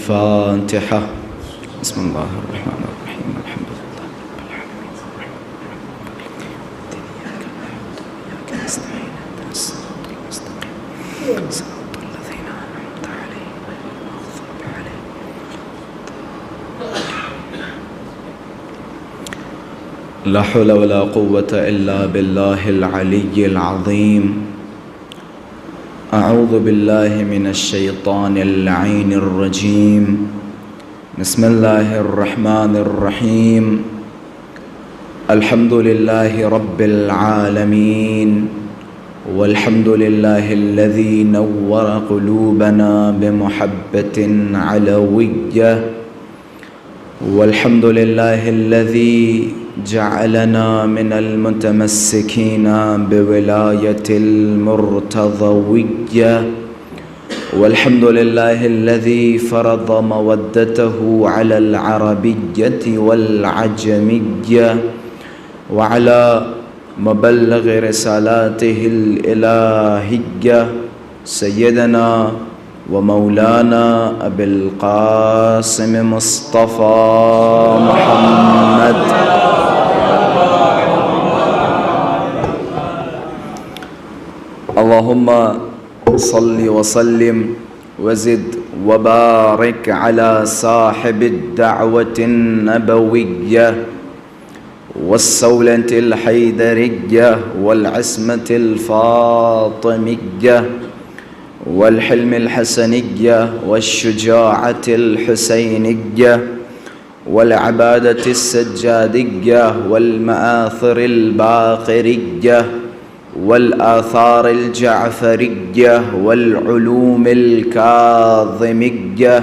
الفاتحة. بسم الله الرحمن الرحيم. الحمد لله رب العالمين إياك نستعين اهدنا الصراط المستقيم صراط الذين أنعمت عليهم غير المغضوب عليهم. لا حول ولا قوة إلا بالله العلي العظيم. أعوذ بالله من الشيطان اللعين الرجيم. بسم الله الرحمن الرحيم. الحمد لله رب العالمين، والحمد لله الذي نور قلوبنا بمحبة علوية، والحمد لله الذي جعلنا من المتمسكين بولاية المرتضوية، والحمد لله الذي فرض مودته على العربية والعجمية وعلى مبلغ رسالاته الإلهية سيدنا ومولانا أبي القاسم مصطفى محمد اللهم صل وسلم وزد وبارك على صاحب الدعوة النبوية والسولة الحيدرية والعصمة الفاطمية والحلم الحسنية والشجاعة الحسينية والعبادة السجادية والمآثر الباقرية والآثار الجعفرية والعلوم الكاظمية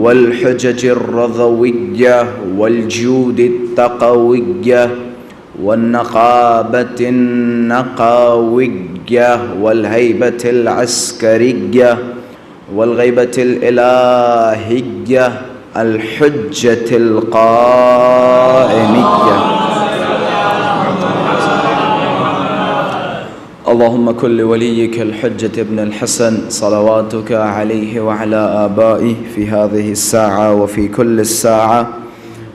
والحجج الرضوية والجود التقوية والنقابة النقاوية والهيبة العسكرية والغيبة الإلهية الحجة القائمية. اللهم كن لوليك الحجة ابن الحسن صلواتك عليه وعلى آبائه في هذه الساعة وفي كل الساعة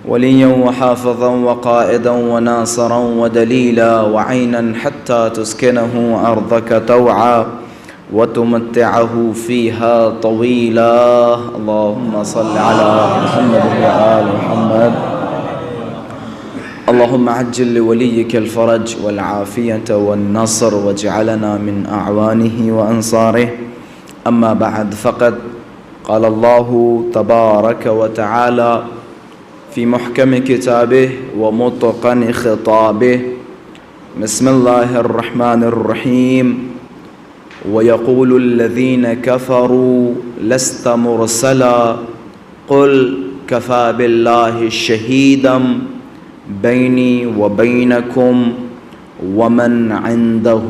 وليا وحافظا وقائدا وناصرا ودليلا وعينا حتى تسكنه أرضك طوعا وتمتعه فيها طويلا. اللهم صل على محمد وآل محمد. اللهم عجل لوليك الفرج والعافية والنصر واجعلنا من أعوانه وأنصاره. أما بعد، فقد قال الله تبارك وتعالى في محكم كتابه ومتقن خطابه: بسم الله الرحمن الرحيم. ويقول الذين كفروا لست مرسلا قل كفى بالله شهيدا بيني وبينكم ومن عنده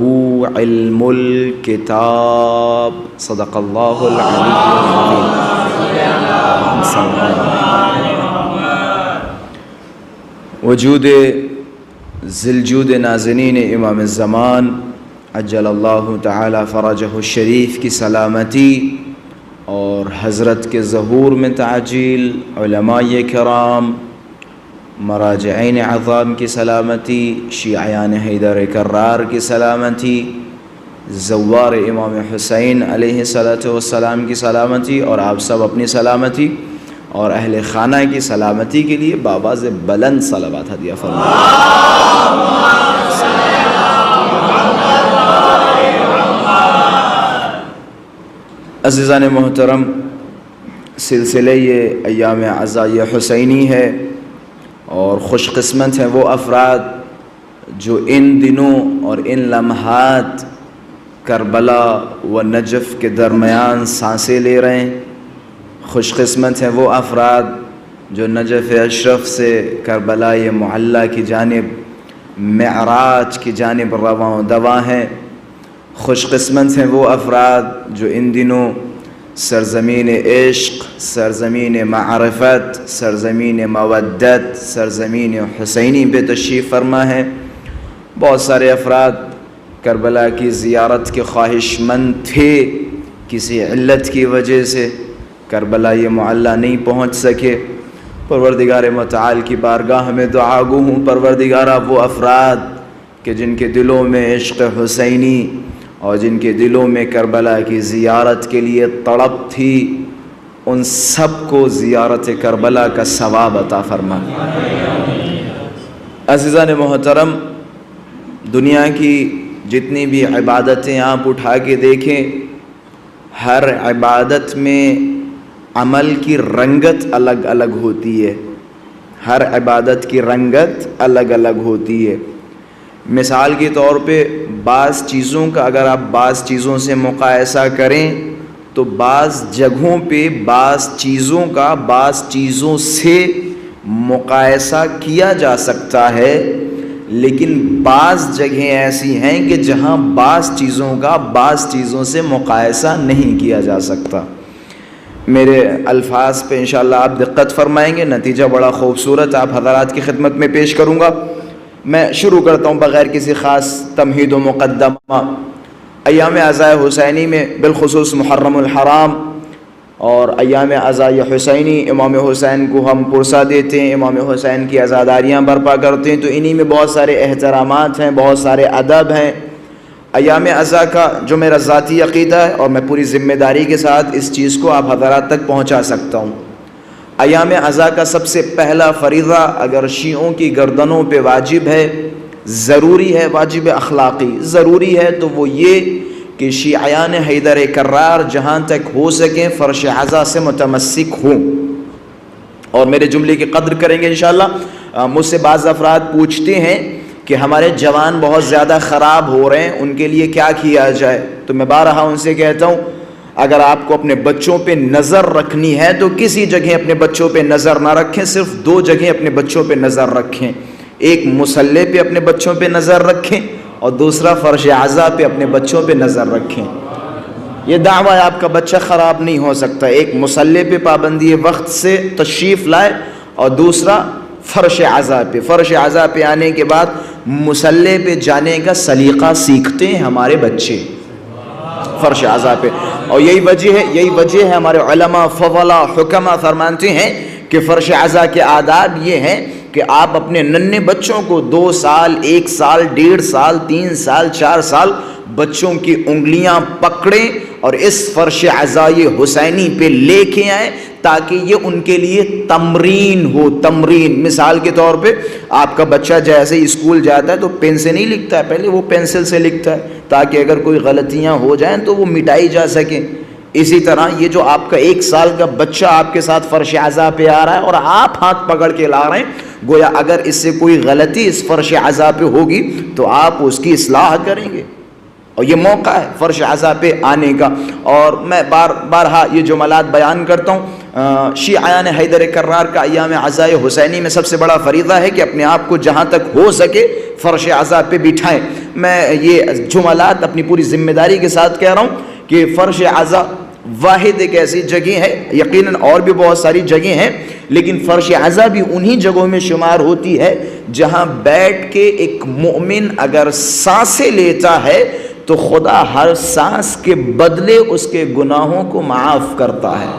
علم الكتاب. صدق الله العلي العظيم. وجود ذوالجود نازنین امام الزمان عجل اللہ تعالی فرجہ الشریف کی سلامتی اور حضرت کے ظہور میں تعجیل، علماء کرام، مراجعین عظام کی سلامتی، شیعیان حیدر کرار کی سلامتی، زوار امام حسین علیہ السلام کی سلامتی، اور آپ سب اپنی سلامتی اور اہل خانہ کی سلامتی کے لیے بآواز بلند صلوات ہدیہ فرمائیں۔ عزیزان محترم، سلسلہ یہ ایام عزائی حسینی ہے، اور خوش قسمت ہیں وہ افراد جو ان دنوں اور ان لمحات کربلا و نجف کے درمیان سانسیں لے رہے ہیں۔ خوش قسمت ہیں وہ افراد جو نجف اشرف سے کربلا معلی کی جانب، معراج کی جانب رواں و دواں ہیں۔ خوش قسمت ہیں وہ افراد جو ان دنوں سرزمین عشق، سرزمین معرفت، سرزمین مودت، سرزمین حسینی پہ تشریف فرما ہے۔ بہت سارے افراد کربلا کی زیارت کے خواہش مند تھے، کسی علت کی وجہ سے کربلا یہ معلیٰ نہیں پہنچ سکے۔ پروردگار متعال کی بارگاہ میں دعا گو ہوں، پروردگارہ وہ افراد کہ جن کے دلوں میں عشق حسینی اور جن کے دلوں میں کربلا کی زیارت کے لیے تڑپ تھی، ان سب کو زیارت کربلا کا ثواب عطا فرما۔ عزیزان محترم، دنیا کی جتنی بھی عبادتیں آپ اٹھا کے دیکھیں، ہر عبادت میں عمل کی رنگت الگ الگ ہوتی ہے، ہر عبادت کی رنگت الگ الگ ہوتی ہے۔ مثال کے طور پہ بعض چیزوں کا اگر آپ بعض چیزوں سے مقایسہ کریں تو بعض جگہوں پہ بعض چیزوں کا بعض چیزوں سے مقایسہ کیا جا سکتا ہے، لیکن بعض جگہیں ایسی ہیں کہ جہاں بعض چیزوں کا بعض چیزوں سے مقایسہ نہیں کیا جا سکتا۔ میرے الفاظ پہ انشاءاللہ آپ دقت فرمائیں گے، نتیجہ بڑا خوبصورت آپ حضرات کی خدمت میں پیش کروں گا۔ میں شروع کرتا ہوں بغیر کسی خاص تمہید و مقدمہ۔ ایام عزائے حسینی میں بالخصوص محرم الحرام اور ایام عزائے حسینی امام حسین کو ہم پرسہ دیتے ہیں، امام حسین کی عزاداریاں برپا کرتے ہیں، تو انہی میں بہت سارے احترامات ہیں، بہت سارے ادب ہیں۔ ایام عزا کا جو میرا ذاتی عقیدہ ہے اور میں پوری ذمہ داری کے ساتھ اس چیز کو آپ حضرات تک پہنچا سکتا ہوں، ایام عزا کا سب سے پہلا فریضہ اگر شیعوں کی گردنوں پہ واجب ہے، ضروری ہے، واجب اخلاقی ضروری ہے، تو وہ یہ کہ شیعیان حیدر کرار جہاں تک ہو سکیں فرش عزا سے متمسک ہوں۔ اور میرے جملے کی قدر کریں گے انشاءاللہ۔ مجھ سے بعض افراد پوچھتے ہیں کہ ہمارے جوان بہت زیادہ خراب ہو رہے ہیں، ان کے لیے کیا کیا جائے؟ تو میں بارہا ان سے کہتا ہوں، اگر آپ کو اپنے بچوں پہ نظر رکھنی ہے تو کسی جگہ اپنے بچوں پہ نظر نہ رکھیں، صرف دو جگہ اپنے بچوں پہ نظر رکھیں، ایک مصلی پہ اپنے بچوں پہ نظر رکھیں اور دوسرا فرش عزا پہ اپنے بچوں پہ نظر رکھیں۔ یہ دعویٰ آپ کا بچہ خراب نہیں ہو سکتا، ایک مصلی پہ پابندی وقت سے تشریف لائے اور دوسرا فرش عزا پہ۔ فرش عزا پہ آنے کے بعد مصلی پہ جانے کا سلیقہ سیکھتے ہیں ہمارے بچے فرش عزا پہ، اور یہی وجہ ہے ہمارے علماء فضلاء حکماء فرماتے ہیں کہ فرش عزا کے آداب یہ ہیں کہ آپ اپنے ننھے بچوں کو 2 سال 1 سال 1.5 سال 3 سال 4 سال بچوں کی انگلیاں پکڑیں اور اس فرش عزائے حسینی پہ لے کے آئیں تاکہ یہ ان کے لیے تمرین ہو۔ تمرین مثال کے طور پہ آپ کا بچہ جیسے اسکول جاتا ہے تو پین سے نہیں لکھتا ہے، پہلے وہ پینسل سے لکھتا ہے تاکہ اگر کوئی غلطیاں ہو جائیں تو وہ مٹائی جا سکیں۔ اسی طرح یہ جو آپ کا 1 سال کا بچہ آپ کے ساتھ فرش عزا پہ آ رہا ہے اور آپ ہاتھ پکڑ کے لا رہے ہیں، گویا اگر اس سے کوئی غلطی اس فرش عزا پہ ہوگی تو آپ اس کی اصلاح کریں گے، اور یہ موقع ہے فرش عزا پہ آنے کا۔ اور میں بارہا یہ جملات بیان کرتا ہوں، شیعیان حیدر کرار کا ایام عزائے حسینی میں سب سے بڑا فریضہ ہے کہ اپنے آپ کو جہاں تک ہو سکے فرش عزا پہ بٹھائیں۔ میں یہ جملات اپنی پوری ذمہ داری کے ساتھ کہہ رہا ہوں کہ فرش عزا واحد ایک ایسی جگہ ہے، یقیناً اور بھی بہت ساری جگہیں ہیں، لیکن فرش عزا بھی انہی جگہوں میں شمار ہوتی ہے جہاں بیٹھ کے ایک مومن اگر سانسیں لیتا ہے تو خدا ہر سانس کے بدلے اس کے گناہوں کو معاف کرتا ہے۔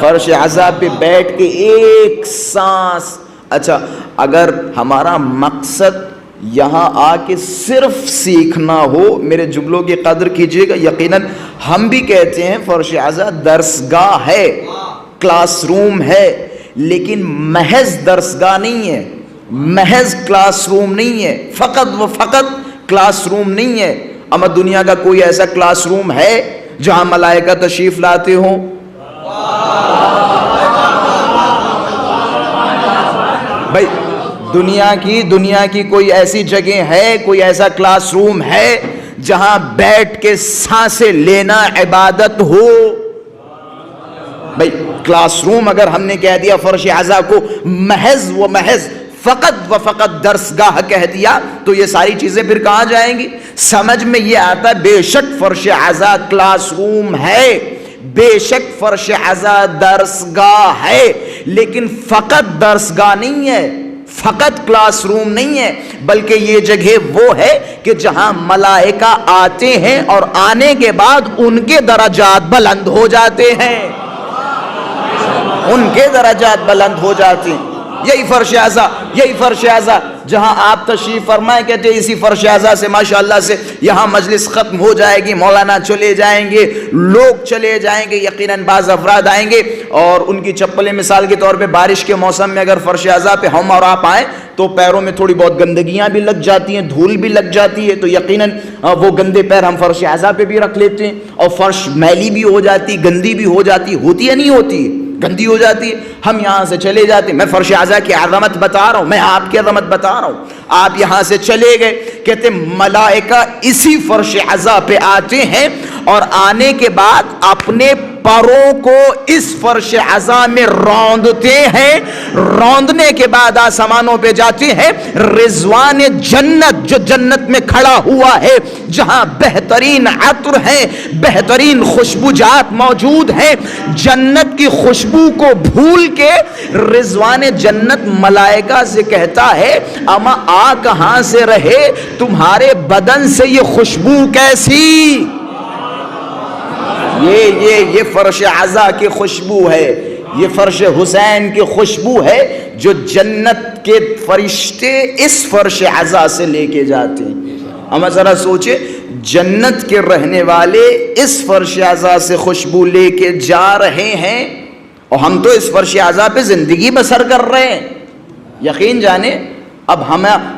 فرش عزا پہ بیٹھ کے ایک سانس، اچھا اگر ہمارا مقصد یہاں آ کے صرف سیکھنا ہو، میرے جملوں کی قدر کیجئے گا، یقیناً ہم بھی کہتے ہیں فرش عزا درسگاہ ہے، کلاس روم ہے، لیکن محض درسگاہ نہیں ہے، محض کلاس روم نہیں ہے، فقط و فقط کلاس روم نہیں ہے۔ اما دنیا کا کوئی ایسا کلاس روم ہے جہاں ملائکہ تشریف لاتے ہوں؟ بھائی دنیا کی کوئی ایسی جگہ ہے، کوئی ایسا کلاس روم ہے جہاں بیٹھ کے سانسیں لینا عبادت ہو؟ بھائی کلاس روم اگر ہم نے کہہ دیا فرش عزا کو محض و محض فقط و فقط درسگاہ کہہ دیا تو یہ ساری چیزیں پھر کہاں جائیں گی؟ سمجھ میں یہ آتا ہے بے شک فرش عزا کلاس روم ہے، بے شک فرش عزا درسگاہ ہے، لیکن فقط درسگاہ نہیں ہے، فقط کلاس روم نہیں ہے، بلکہ یہ جگہ وہ ہے کہ جہاں ملائکہ آتے ہیں اور آنے کے بعد ان کے درجات بلند ہو جاتے ہیں، ان کے درجات بلند ہو جاتے ہیں۔ یہی فرش اعضا، یہی فرش اعضا جہاں آپ تشریف فرمائے، کہتے ہیں اسی فرش اعضا سے ماشاءاللہ سے یہاں مجلس ختم ہو جائے گی، مولانا چلے جائیں گے، لوگ چلے جائیں گے، یقیناً بعض افراد آئیں گے اور ان کی چپلیں مثال کے طور پہ بارش کے موسم میں اگر فرش اعضا پہ ہم اور آپ آئیں تو پیروں میں تھوڑی بہت گندگیاں بھی لگ جاتی ہیں، دھول بھی لگ جاتی ہے، تو یقیناً وہ گندے پیر ہم فرش اعضا پہ بھی رکھ لیتے ہیں، اور فرش میلی بھی ہو جاتی، گندی بھی ہو جاتی، ہوتی ہے نہیں ہوتی، گندی ہو جاتی ہے، ہم یہاں سے چلے جاتے ہیں۔ میں فرش اعضا کی عظمت بتا رہا ہوں، میں آپ کی عظمت بتا رہا ہوں۔ آپ یہاں سے چلے گئے، کہتے ملائکہ اسی فرش اعضا پہ آتے ہیں اور آنے کے بعد اپنے پروں کو اس فرش اعضا میں روندتے ہیں، روندنے کے بعد آسمانوں پہ جاتے ہیں۔ رضوان جنت جو جنت میں کھڑا ہوا ہے، جہاں بہترین عطر ہیں، بہترین خوشبوجات موجود ہیں، جنت کی خوشبو کو بھول کے رضوان جنت ملائکہ سے کہتا ہے اما آ کہاں سے رہے، تمہارے بدن سے یہ خوشبو کیسی؟ یہ فرش اعضا کی خوشبو ہے، یہ فرش حسین کی خوشبو ہے جو جنت کے فرشتے اس فرش اعضا سے لے کے جاتے ہیں۔ اما ذرا سوچے، جنت کے رہنے والے اس فرش اعضا سے خوشبو لے کے جا رہے ہیں اور ہم تو اس فرش اعضا پہ زندگی بسر کر رہے ہیں۔ یقین جانے اب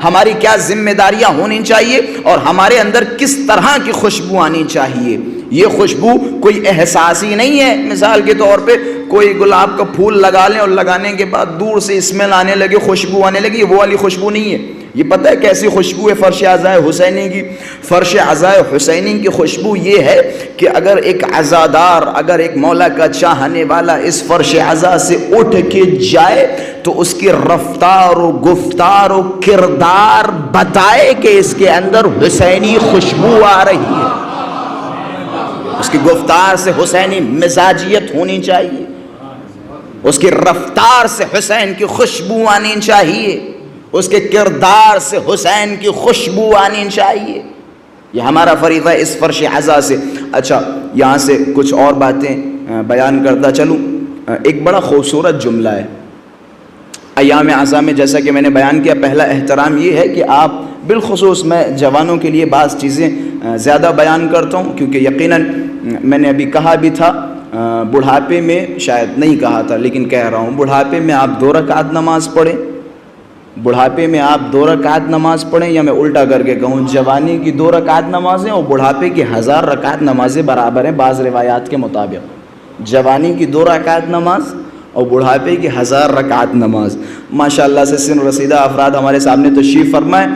ہماری کیا ذمہ داریاں ہونی چاہیے اور ہمارے اندر کس طرح کی خوشبو آنی چاہیے۔ یہ خوشبو کوئی احساسی نہیں ہے، مثال کے طور پہ کوئی گلاب کا پھول لگا لیں اور لگانے کے بعد دور سے اسمیل آنے لگے، خوشبو آنے لگی، وہ والی خوشبو نہیں ہے۔ یہ پتہ ہے کیسی خوشبو ہے فرش اعضائے حسینی کی؟ فرش اعضائے حسینی کی خوشبو یہ ہے کہ اگر ایک عزادار، اگر ایک مولا کا چاہنے والا اس فرش اعضا سے اٹھ کے جائے تو اس کی رفتار و گفتار و کردار بتائے کہ اس کے اندر حسینی خوشبو آ رہی ہے، اس کی گفتار سے حسینی مزاجیت ہونی چاہیے، اس کی رفتار سے حسین کی خوشبو آنی چاہیے، اس کے کردار سے حسین کی خوشبو آنی چاہیے۔ یہ ہمارا فریضہ ہے اس فرش اعضا سے۔ اچھا، یہاں سے کچھ اور باتیں بیان کرتا چلوں۔ ایک بڑا خوبصورت جملہ ہے ایام اعضا میں، جیسا کہ میں نے بیان کیا، پہلا احترام یہ ہے کہ آپ بالخصوص، میں جوانوں کے لیے بعض چیزیں زیادہ بیان کرتا ہوں کیونکہ یقیناً میں نے ابھی کہا بھی تھا، بڑھاپے میں شاید نہیں کہا تھا لیکن کہہ رہا ہوں، بڑھاپے میں آپ 2 رکعت نماز پڑھیں، بڑھاپے میں آپ 2 رکعت نماز پڑھیں، یا میں الٹا کر کے کہوں جوانی کی 2 رکعت نمازیں اور بڑھاپے کی 1000 رکعت نمازیں برابر ہیں بعض روایات کے مطابق۔ جوانی کی 2 رکعت نماز اور بڑھاپے کی 1000 رکعت نماز۔ ماشاءاللہ سے سن رسیدہ افراد ہمارے سامنے تشریف فرمائیں۔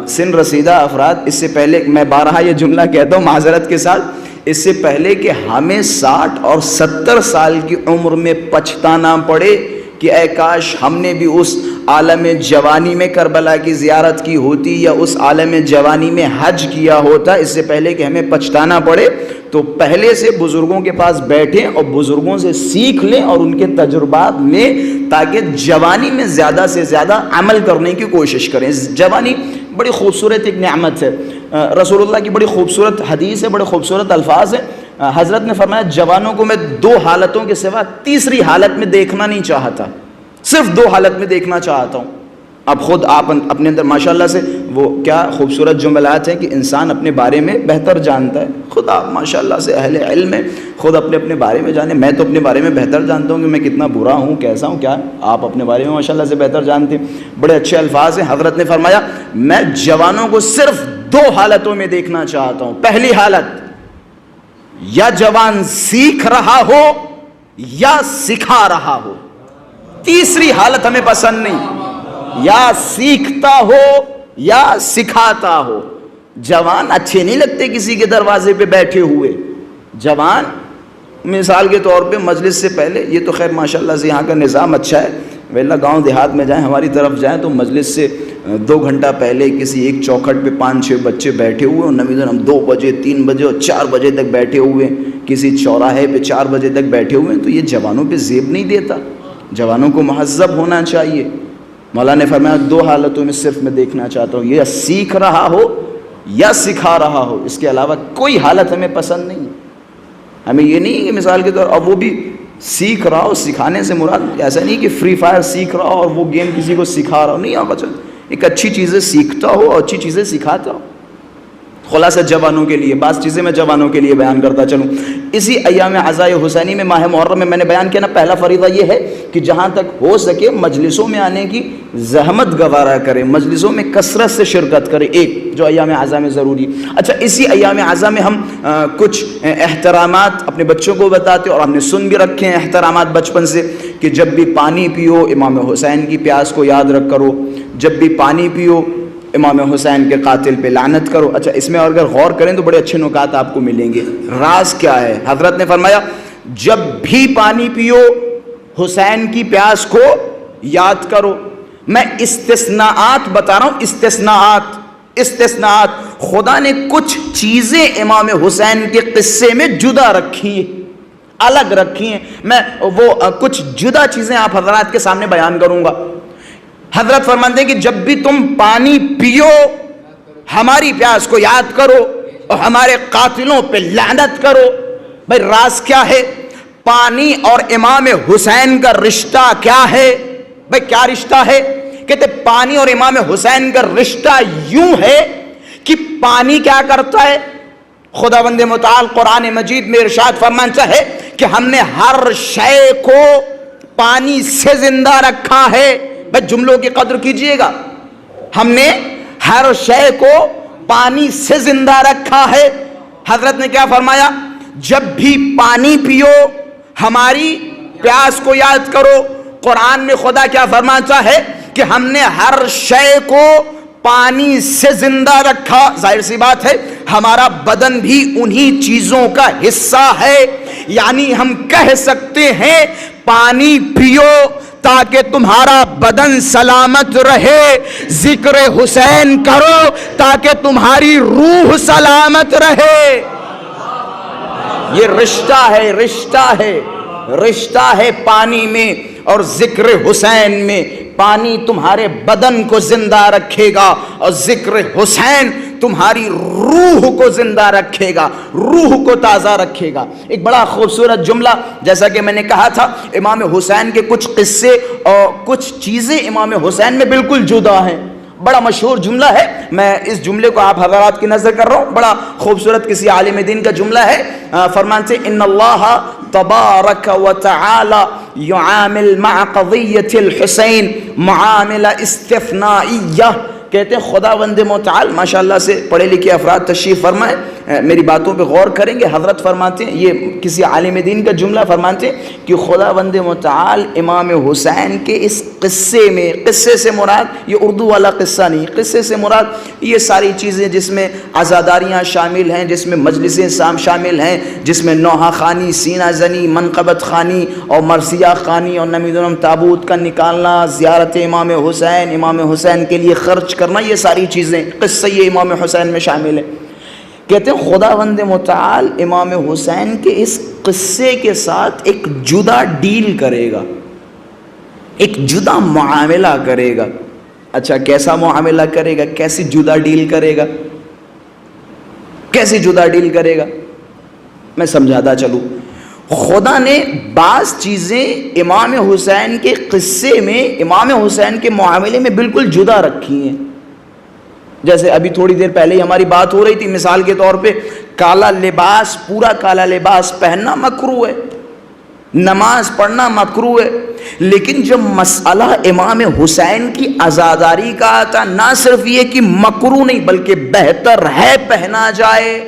سن رسیدہ افراد، اس سے پہلے میں بارہا یہ جملہ کہتا ہوں معذرت کے ساتھ، اس سے پہلے کہ ہمیں 60 اور 70 سال کی عمر میں پچھتانا پڑے کہ اے کاش ہم نے بھی اس عالم جوانی میں کربلا کی زیارت کی ہوتی یا اس عالم جوانی میں حج کیا ہوتا، اس سے پہلے کہ ہمیں پچھتانا پڑے تو پہلے سے بزرگوں کے پاس بیٹھیں اور بزرگوں سے سیکھ لیں اور ان کے تجربات میں، تاکہ جوانی میں زیادہ سے زیادہ عمل کرنے کی کوشش کریں۔ جوانی بڑی خوبصورت ایک نعمت ہے، رسول اللہ کی بڑی خوبصورت حدیث ہے، بڑے خوبصورت الفاظ ہیں۔ حضرت نے فرمایا جوانوں کو میں 2 حالتوں کے سوا تیسری حالت میں دیکھنا نہیں چاہتا، صرف 2 حالت میں دیکھنا چاہتا ہوں۔ اب خود آپ اپنے اندر ماشاءاللہ سے وہ کیا خوبصورت جملات ہیں کہ انسان اپنے بارے میں بہتر جانتا ہے، خود آپ ماشاءاللہ سے اہل علم ہیں، خود اپنے بارے میں جانیں۔ میں تو اپنے بارے میں بہتر جانتا ہوں کہ میں کتنا برا ہوں، کیسا ہوں، کیا آپ اپنے بارے میں ماشاءاللہ سے بہتر جانتے ہیں۔ بڑے اچھے الفاظ ہیں۔ حضرت نے فرمایا میں جوانوں کو صرف 2 حالتوں میں دیکھنا چاہتا ہوں۔ پہلی حالت، یا جوان سیکھ رہا ہو یا سکھا رہا ہو، تیسری حالت ہمیں پسند نہیں، یا سیکھتا ہو یا سکھاتا ہو۔ جوان اچھے نہیں لگتے کسی کے دروازے پہ بیٹھے ہوئے۔ جوان مثال کے طور پہ مجلس سے پہلے، یہ تو خیر ماشاءاللہ سے یہاں کا نظام اچھا ہے، ویلا گاؤں دیہات میں جائیں، ہماری طرف جائیں تو مجلس سے 2 گھنٹہ پہلے کسی ایک چوکھٹ پہ 5-6 بچے بیٹھے ہوئے اور نمیدن ہم 2 بجے 3 بجے اور 4 بجے تک بیٹھے ہوئے، کسی چوراہے پہ 4 بجے تک بیٹھے ہوئے ہیں، تو یہ جوانوں پہ زیب نہیں دیتا۔ جوانوں کو مہذب ہونا چاہیے، مولا نے فرمایا دو حالتوں میں صرف میں دیکھنا چاہتا ہوں، یا سیکھ رہا ہو یا سکھا رہا ہو، اس کے علاوہ کوئی حالت ہمیں پسند نہیں ہے۔ ہمیں یہ نہیں کہ مثال کے طور اور وہ بھی سیکھ رہا ہو، سکھانے سے مراد ایسا نہیں کہ فری فائر سیکھ رہا ہو اور وہ گیم کسی کو سکھا رہا ہو، نہیں آپ ایک اچھی چیزیں سیکھتا ہو اور اچھی چیزیں سکھاتا ہو۔ خلاصہ جوانوں کے لیے بعض چیزیں میں جوانوں کے لیے بیان کرتا چلوں۔ اسی ایام عزائے حسینی میں ماہ محرم میں نے بیان کیا نا، پہلا فریضہ یہ ہے کہ جہاں تک ہو سکے مجلسوں میں آنے کی زحمت گوارا کرے، مجلسوں میں کثرت سے شرکت کرے، ایک جو ایام عزا میں ضروری۔ اچھا، اسی ایام عزا میں ہم کچھ احترامات اپنے بچوں کو بتاتے اور ہم نے سن بھی رکھے ہیں احترامات بچپن سے، کہ جب بھی پانی پیو امام حسین کی پیاس کو یاد رکھ کرو، جب بھی پانی پیو امام حسین کے قاتل پہ لعنت کرو۔ اچھا، اس میں اگر غور کریں تو بڑے اچھے نکات آپ کو ملیں گے۔ راز کیا ہے؟ حضرت نے فرمایا جب بھی پانی پیو حسین کی پیاس کو یاد کرو۔ میں استثناءات بتا رہا ہوں، استثناءات۔ خدا نے کچھ چیزیں امام حسین کے قصے میں جدا رکھی ہیں، الگ رکھی ہیں، میں وہ کچھ جدا چیزیں آپ حضرات کے سامنے بیان کروں گا۔ حضرت فرماتے ہیں کہ جب بھی تم پانی پیو ہماری پیاس کو یاد کرو اور ہمارے قاتلوں پہ لعنت کرو۔ بھائی راز کیا ہے؟ پانی اور امام حسین کا رشتہ کیا ہے؟ بھائی کیا رشتہ ہے؟ کہتے پانی اور امام حسین کا رشتہ یوں ہے کہ پانی کیا کرتا ہے؟ خداوند متعال قرآن مجید میں ارشاد فرماتا ہے کہ ہم نے ہر شے کو پانی سے زندہ رکھا ہے۔ بھائی جملوں کی قدر کیجئے گا، ہم نے ہر شے کو پانی سے زندہ رکھا ہے۔ حضرت نے کیا فرمایا؟ جب بھی پانی پیو ہماری پیاس کو یاد کرو۔ قرآن میں خدا کیا فرماتا ہے کہ ہم نے ہر شے کو پانی سے زندہ رکھا۔ ظاہر سی بات ہے ہمارا بدن بھی انہی چیزوں کا حصہ ہے، یعنی ہم کہہ سکتے ہیں پانی پیو تاکہ تمہارا بدن سلامت رہے، ذکر حسین کرو تاکہ تمہاری روح سلامت رہے۔ یہ رشتہ ہے پانی میں اور ذکر حسین میں۔ پانی تمہارے بدن کو زندہ رکھے گا اور ذکر حسین تمہاری روح کو زندہ رکھے گا، روح کو تازہ رکھے گا۔ ایک بڑا خوبصورت جملہ، جیسا کہ میں نے کہا تھا امام حسین کے کچھ قصے اور کچھ چیزیں امام حسین میں بالکل جدا ہیں۔ بڑا مشہور جملہ ہے، میں اس جملے کو آپ حضرات کی نظر کر رہا ہوں، بڑا خوبصورت کسی عالم دین کا جملہ ہے۔ فرماتے ہیں ان اللہ تبارک و تعالی یعامل مع قضیۃ الحسین معاملہ استثنائیہ۔ کہتے ہیں خداوند متعال، ماشاءاللہ سے پڑھے لکھے افراد تشریف فرمائیں، میری باتوں پہ غور کریں گے۔ حضرت فرماتے ہیں، یہ کسی عالم دین کا جملہ، فرماتے ہیں کہ خداوند متعال امام حسین کے اس قصے میں، قصے سے مراد یہ اردو والا قصہ نہیں، قصے سے مراد یہ ساری چیزیں جس میں عزاداریاں شامل ہیں، جس میں مجلسیں شامل ہیں، جس میں نوحہ خوانی، سینہ زنی، منقبت خوانی اور مرثیہ خوانی اور نمیدونم تابوت کا نکالنا، زیارت امام حسین کے لیے خرچ کرنا، یہ ساری چیزیں قصہ یہ امام حسین میں شامل ہے۔ کہتے ہیں خداوند متعال امام حسین کے اس قصے کے ساتھ ایک جدا ڈیل کرے گا، ایک جدا معاملہ کرے گا۔ اچھا کیسا معاملہ کرے گا؟ کیسی جدا ڈیل کرے گا؟ کیسی جدا ڈیل کرے گا؟ میں سمجھاتا چلوں۔ خدا نے بعض چیزیں امام حسین کے قصے میں، امام حسین کے معاملے میں بالکل جدا رکھی ہیں۔ جیسے ابھی تھوڑی دیر پہلے ہی ہماری بات ہو رہی تھی، مثال کے طور پہ کالا لباس، پورا کالا لباس پہننا مکروہ ہے، نماز پڑھنا مکروہ ہے، لیکن جب مسئلہ امام حسین کی عزاداری کا آتا، نہ صرف یہ کہ مکروہ نہیں بلکہ بہتر ہے پہنا جائے۔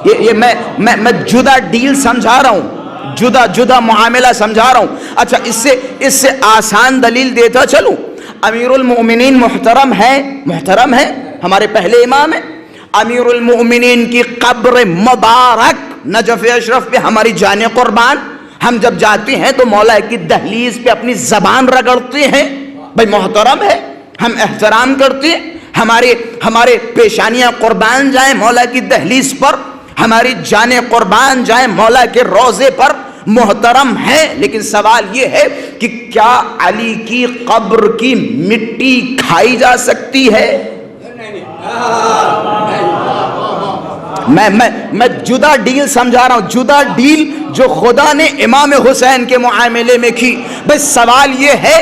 یہ میں جدا ڈیل سمجھا رہا ہوں، جدا معاملہ سمجھا رہا ہوں۔ اچھا اس سے آسان دلیل دیتا چلوں، امیر المؤمنین محترم ہے، ہمارے پہلے امام ہیں۔ امیر المؤمنین کی قبر مبارک نجف اشرف پہ ہماری جان قربان، ہم جب جاتے ہیں تو مولا کی دہلیز پہ اپنی زبان رگڑتے ہیں، بھائی محترم ہے، ہم احترام کرتے ہیں، ہمارے پیشانیاں قربان جائیں مولا کی دہلیز پر، ہماری جانیں قربان جائیں مولا کے روضے پر، محترم ہے، لیکن سوال یہ ہے کہ کیا علی کی قبر کی مٹی کھائی جا سکتی ہے؟ میں جدا ڈیل سمجھا رہا ہوں، جدا ڈیل جو خدا نے امام حسین کے معاملے میں کی۔ بس سوال یہ ہے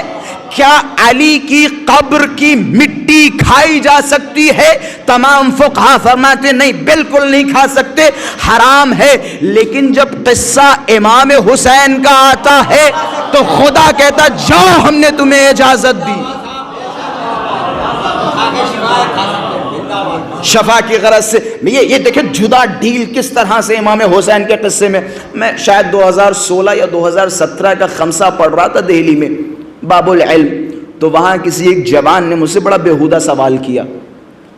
کیا علی کی قبر کی مٹی کھائی جا سکتی ہے؟ تمام فقہا فرماتے نہیں، بالکل نہیں کھا سکتے، حرام ہے۔ لیکن جب قصہ امام حسین کا آتا ہے تو خدا کہتا جاؤ ہم نے تمہیں اجازت دی۔ شفا کی غرض سے یہ دیکھیں جدا ڈیل کس طرح سے امام حسین کے قصے میں شاید 2016 یا 2017 کا خمسہ پڑھ رہا تھا دہلی میں باب العلم، تو وہاں کسی ایک جوان نے مجھ سے بڑا بیہودہ سوال کیا،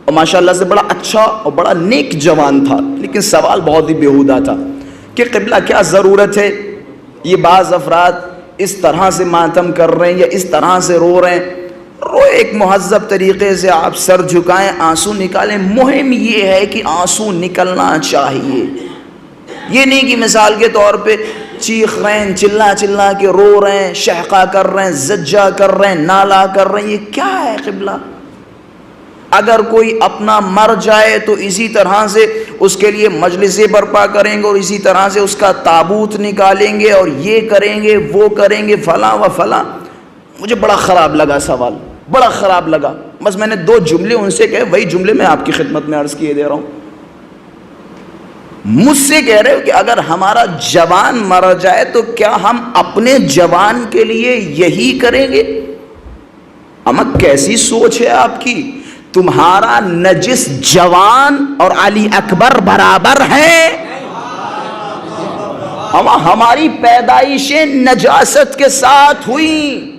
اور ماشاءاللہ سے بڑا اچھا اور بڑا نیک جوان تھا، لیکن سوال بہت ہی بیہودہ تھا کہ قبلہ کیا ضرورت ہے یہ بعض افراد اس طرح سے ماتم کر رہے ہیں یا اس طرح سے رو رہے ہیں؟ رو ایک مہذب طریقے سے، آپ سر جھکائیں، آنسو نکالیں، مہم یہ ہے کہ آنسو نکلنا چاہیے، یہ نہیں کہ مثال کے طور پہ چیخ رہے ہیں، چلا چلا کے رو رہے ہیں، شہقہ کر رہے ہیں، زجہ کر رہے ہیں، نالا کر رہے ہیں، یہ کیا ہے قبلہ؟ اگر کوئی اپنا مر جائے تو اسی طرح سے اس کے لیے مجلسیں برپا کریں گے اور اسی طرح سے اس کا تابوت نکالیں گے اور یہ کریں گے وہ کریں گے فلاں و فلاں۔ مجھے بڑا خراب لگا سوال، بڑا خراب لگا، بس میں نے 2 جملے ان سے کہے، وہی جملے میں آپ کی خدمت میں عرض کیے دے رہا ہوں۔ مجھ سے کہہ رہے ہو کہ اگر ہمارا جوان مر جائے تو کیا ہم اپنے جوان کے لیے یہی کریں گے؟ اما کیسی سوچ ہے آپ کی؟ تمہارا نجس جوان اور علی اکبر برابر ہے؟ اما ہماری پیدائشیں نجاست کے ساتھ ہوئی،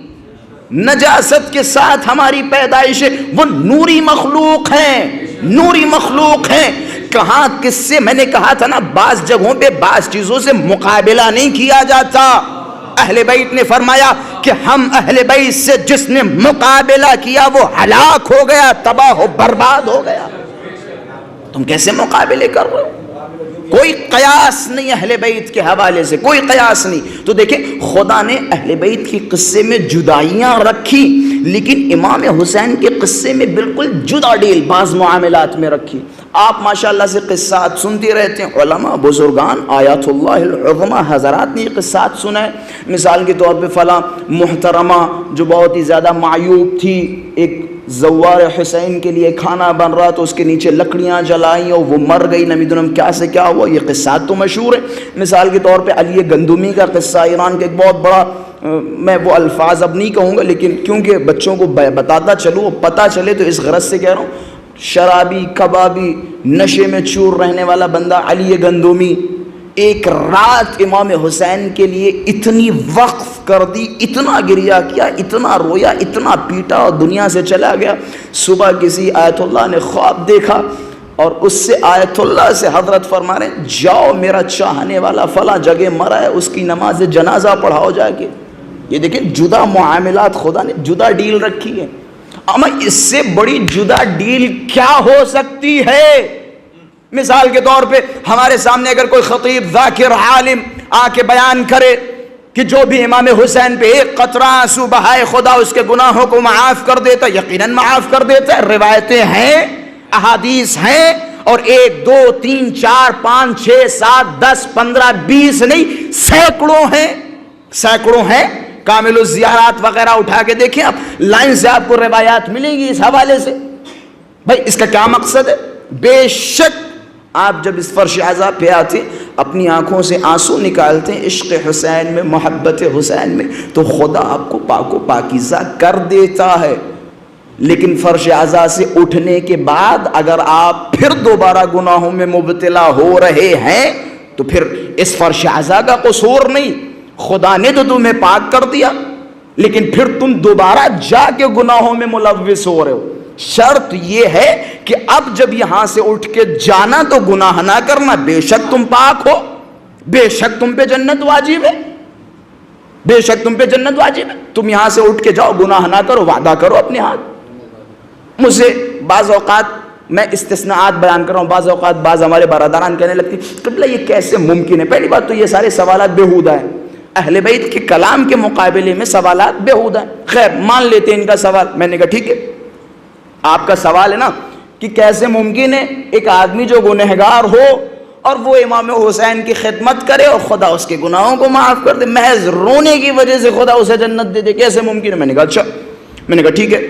نجاست کے ساتھ ہماری پیدائشیں، وہ نوری مخلوق ہیں، نوری مخلوق ہیں۔ کہاں کس سے، میں نے کہا تھا نا بعض جگہوں پہ بعض چیزوں سے مقابلہ نہیں کیا جاتا۔ اہل بیت نے فرمایا کہ ہم اہل بیت سے جس نے مقابلہ کیا وہ ہلاک ہو گیا، تباہ و برباد ہو گیا۔ تم کیسے مقابلے کر رہے ہو؟ کوئی قیاس نہیں اہل بیت کے حوالے سے، کوئی قیاس نہیں۔ تو دیکھیں خدا نے اہل بیت کی قصے میں جدائیاں رکھی، لیکن امام حسین کے قصے میں بالکل جدا ڈیل بعض معاملات میں رکھی۔ آپ ماشاءاللہ سے قصات سنتے رہتے ہیں، علماء بزرگان آیات اللہ العظمہ حضرات نے یہ قصات سنا ہے۔ مثال کے طور پہ فلاں محترمہ جو بہت ہی زیادہ معیوب تھی، ایک زوار حسین کے لیے کھانا بن رہا تو اس کے نیچے لکڑیاں جلائیں اور وہ مر گئی، نمیدونم کیا سے کیا ہوا، یہ قصات تو مشہور ہے۔ مثال کے طور پہ علی گندمی کا قصہ، ایران کا ایک بہت بڑا، میں وہ الفاظ اب نہیں کہوں گا لیکن کیونکہ بچوں کو بتاتا چلوں وہ پتہ چلے تو اس غرض سے کہہ رہا ہوں، شرابی کبابی نشے میں چور رہنے والا بندہ علی گندمی ایک رات امام حسین کے لیے اتنی وقف کر دی، اتنا گریا کیا، اتنا رویا، اتنا پیٹا اور دنیا سے چلا گیا۔ صبح کسی آیت اللہ نے خواب دیکھا اور اس سے آیت اللہ سے حضرت فرما رہے ہیں جاؤ میرا چاہنے والا فلاں جگہ مرا ہے، اس کی نماز جنازہ پڑھاؤ جا کے۔ یہ دیکھیں جدا معاملات خدا نے جدا ڈیل رکھی ہے۔ اما اس سے بڑی جدا ڈیل کیا ہو سکتی ہے؟ مثال کے طور پہ ہمارے سامنے اگر کوئی خطیب ذاکر عالم آ کے بیان کرے کہ جو بھی امام حسین پہ ایک قطرہ آنسو بہائے خدا اس کے گناہوں کو معاف کر دیتا، یقیناً معاف کر دیتا ہے، روایتیں ہیں، احادیث ہیں، اور 1 2 3 4 5 6 7 10 15 20 نہیں، سینکڑوں ہیں، سینکڑوں ہیں۔ کامل الزیارات وغیرہ اٹھا کے دیکھیں آپ، لائن سے آپ کو روایات ملیں گی اس حوالے سے۔ بھائی اس کا کیا مقصد ہے؟ بے شک آپ جب اس فرش عزا پہ آتے اپنی آنکھوں سے آنسو نکالتے ہیں عشق حسین میں، محبت حسین میں، تو خدا آپ کو پاک و پاکیزہ کر دیتا ہے۔ لیکن فرش عزا سے اٹھنے کے بعد اگر آپ پھر دوبارہ گناہوں میں مبتلا ہو رہے ہیں تو پھر اس فرش عزا کا قصور نہیں، خدا نے تو تمہیں پاک کر دیا، لیکن پھر تم دوبارہ جا کے گناہوں میں ملوث ہو رہے ہو۔ شرط یہ ہے کہ اب جب یہاں سے اٹھ کے جانا تو گناہ نہ کرنا، بے شک تم پاک ہو، بے شک تم پہ جنت واجب ہے، بے شک تم پہ جنت واجب ہے، تم یہاں سے اٹھ کے جاؤ، گناہ نہ کرو، وعدہ کرو اپنے ہاتھ۔ مجھے بعض اوقات میں استثناءات بیان کر رہا ہوں، بعض اوقات بعض ہمارے برادران کہنے لگتی قبلہ یہ کیسے ممکن ہے؟ پہلی بات تو یہ سارے سوالات بیہودہ ہیں، اہل بیت کے کلام کے مقابلے میں سوالات بیہودہ ہیں. خیر مان لیتے ہیں ان کا سوال. میں نے کہا ٹھیک ہے، آپ کا سوال ہے نا کہ کیسے ممکن ہے ایک آدمی جو گنہگار ہو اور وہ امام حسین کی خدمت کرے اور خدا اس کے گناہوں کو معاف کر دے، محض رونے کی وجہ سے خدا اسے جنت دے دے، کیسے ممکن ہے؟ میں نے کہا اچھا. میں نے کہا ٹھیک ہے،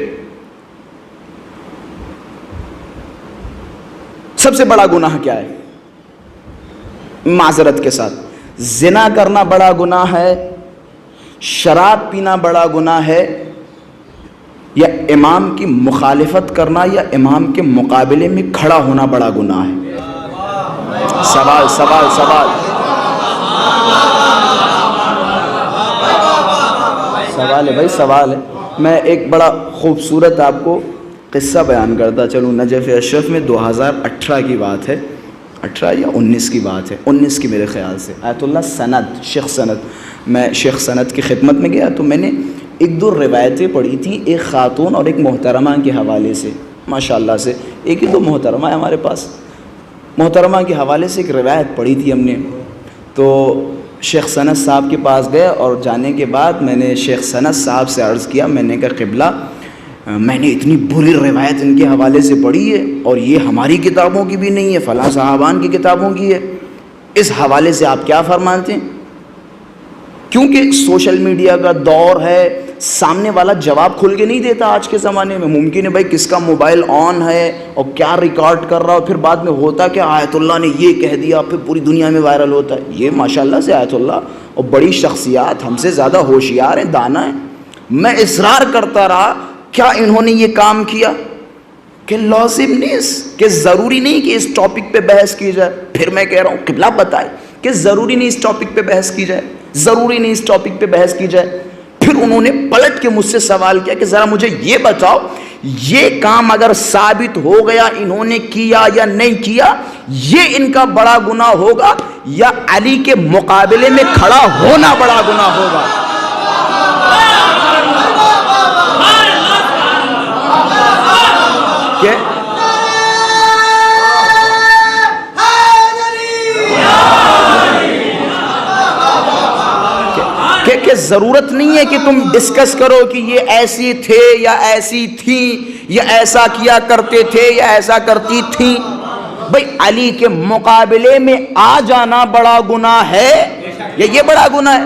سب سے بڑا گناہ کیا ہے؟ معذرت کے ساتھ، زنا کرنا بڑا گناہ ہے، شراب پینا بڑا گناہ ہے، یا امام کی مخالفت کرنا یا امام کے مقابلے میں کھڑا ہونا بڑا گناہ ہے؟ سوال سوال سوال سوال ہے بھائی، سوال ہے. میں ایک بڑا خوبصورت آپ کو قصہ بیان کرتا چلوں. نجف اشرف میں 2018 کی بات ہے، 18 یا 19 کی بات ہے، 19 کی میرے خیال سے. آیت اللہ سند، شیخ سند، میں شیخ سند کی خدمت میں گیا تو میں نے ایک دو روایتیں پڑھی تھیں، ایک خاتون اور ایک محترمہ کے حوالے سے. ماشاءاللہ سے ایک ہی دو محترمہ ہے ہمارے پاس. محترمہ کے حوالے سے ایک روایت پڑھی تھی ہم نے. تو شیخ سند صاحب کے پاس گئے اور جانے کے بعد میں نے شیخ سند صاحب سے عرض کیا، میں نے کہا قبلہ میں نے اتنی بری روایت ان کے حوالے سے پڑھی ہے اور یہ ہماری کتابوں کی بھی نہیں ہے، فلاں صحابان کی کتابوں کی ہے، اس حوالے سے آپ کیا فرماتے ہیں؟ کیونکہ سوشل میڈیا کا دور ہے، سامنے والا جواب کھل کے نہیں دیتا آج کے زمانے میں. ممکن ہے بھائی کس کا موبائل آن ہے اور کیا ریکارڈ کر رہا ہو، پھر بعد میں ہوتا کہ آیت اللہ نے یہ کہہ دیا، پھر پوری دنیا میں وائرل ہوتا ہے. یہ ماشاءاللہ سے آیت اللہ اور بڑی شخصیات ہم سے زیادہ ہوشیار ہیں، دانا ہیں. میں اصرار کرتا رہا، کیا انہوں نے یہ کام کیا کہ لازم نہیں، کہ ضروری نہیں کہ اس ٹاپک پہ بحث کی جائے. پھر میں کہہ رہا ہوں قبلہ بتائے کہ ضروری نہیں اس ٹاپک پہ بحث کی جائے، ضروری نہیں اس ٹاپک پہ بحث کی جائے. پھر انہوں نے پلٹ کے مجھ سے سوال کیا کہ ذرا مجھے یہ بتاؤ، یہ کام اگر ثابت ہو گیا انہوں نے کیا یا نہیں کیا، یہ ان کا بڑا گناہ ہوگا یا علی کے مقابلے میں کھڑا ہونا بڑا گناہ ہوگا؟ کہ ضرورت نہیں ہے کہ تم ڈسکس کرو کہ یہ ایسی تھے یا ایسی تھیں، یا ایسا کیا کرتے تھے یا ایسا کرتی تھیں. بھئی علی کے مقابلے میں آ جانا بڑا گناہ ہے یا یہ بڑا گناہ ہے؟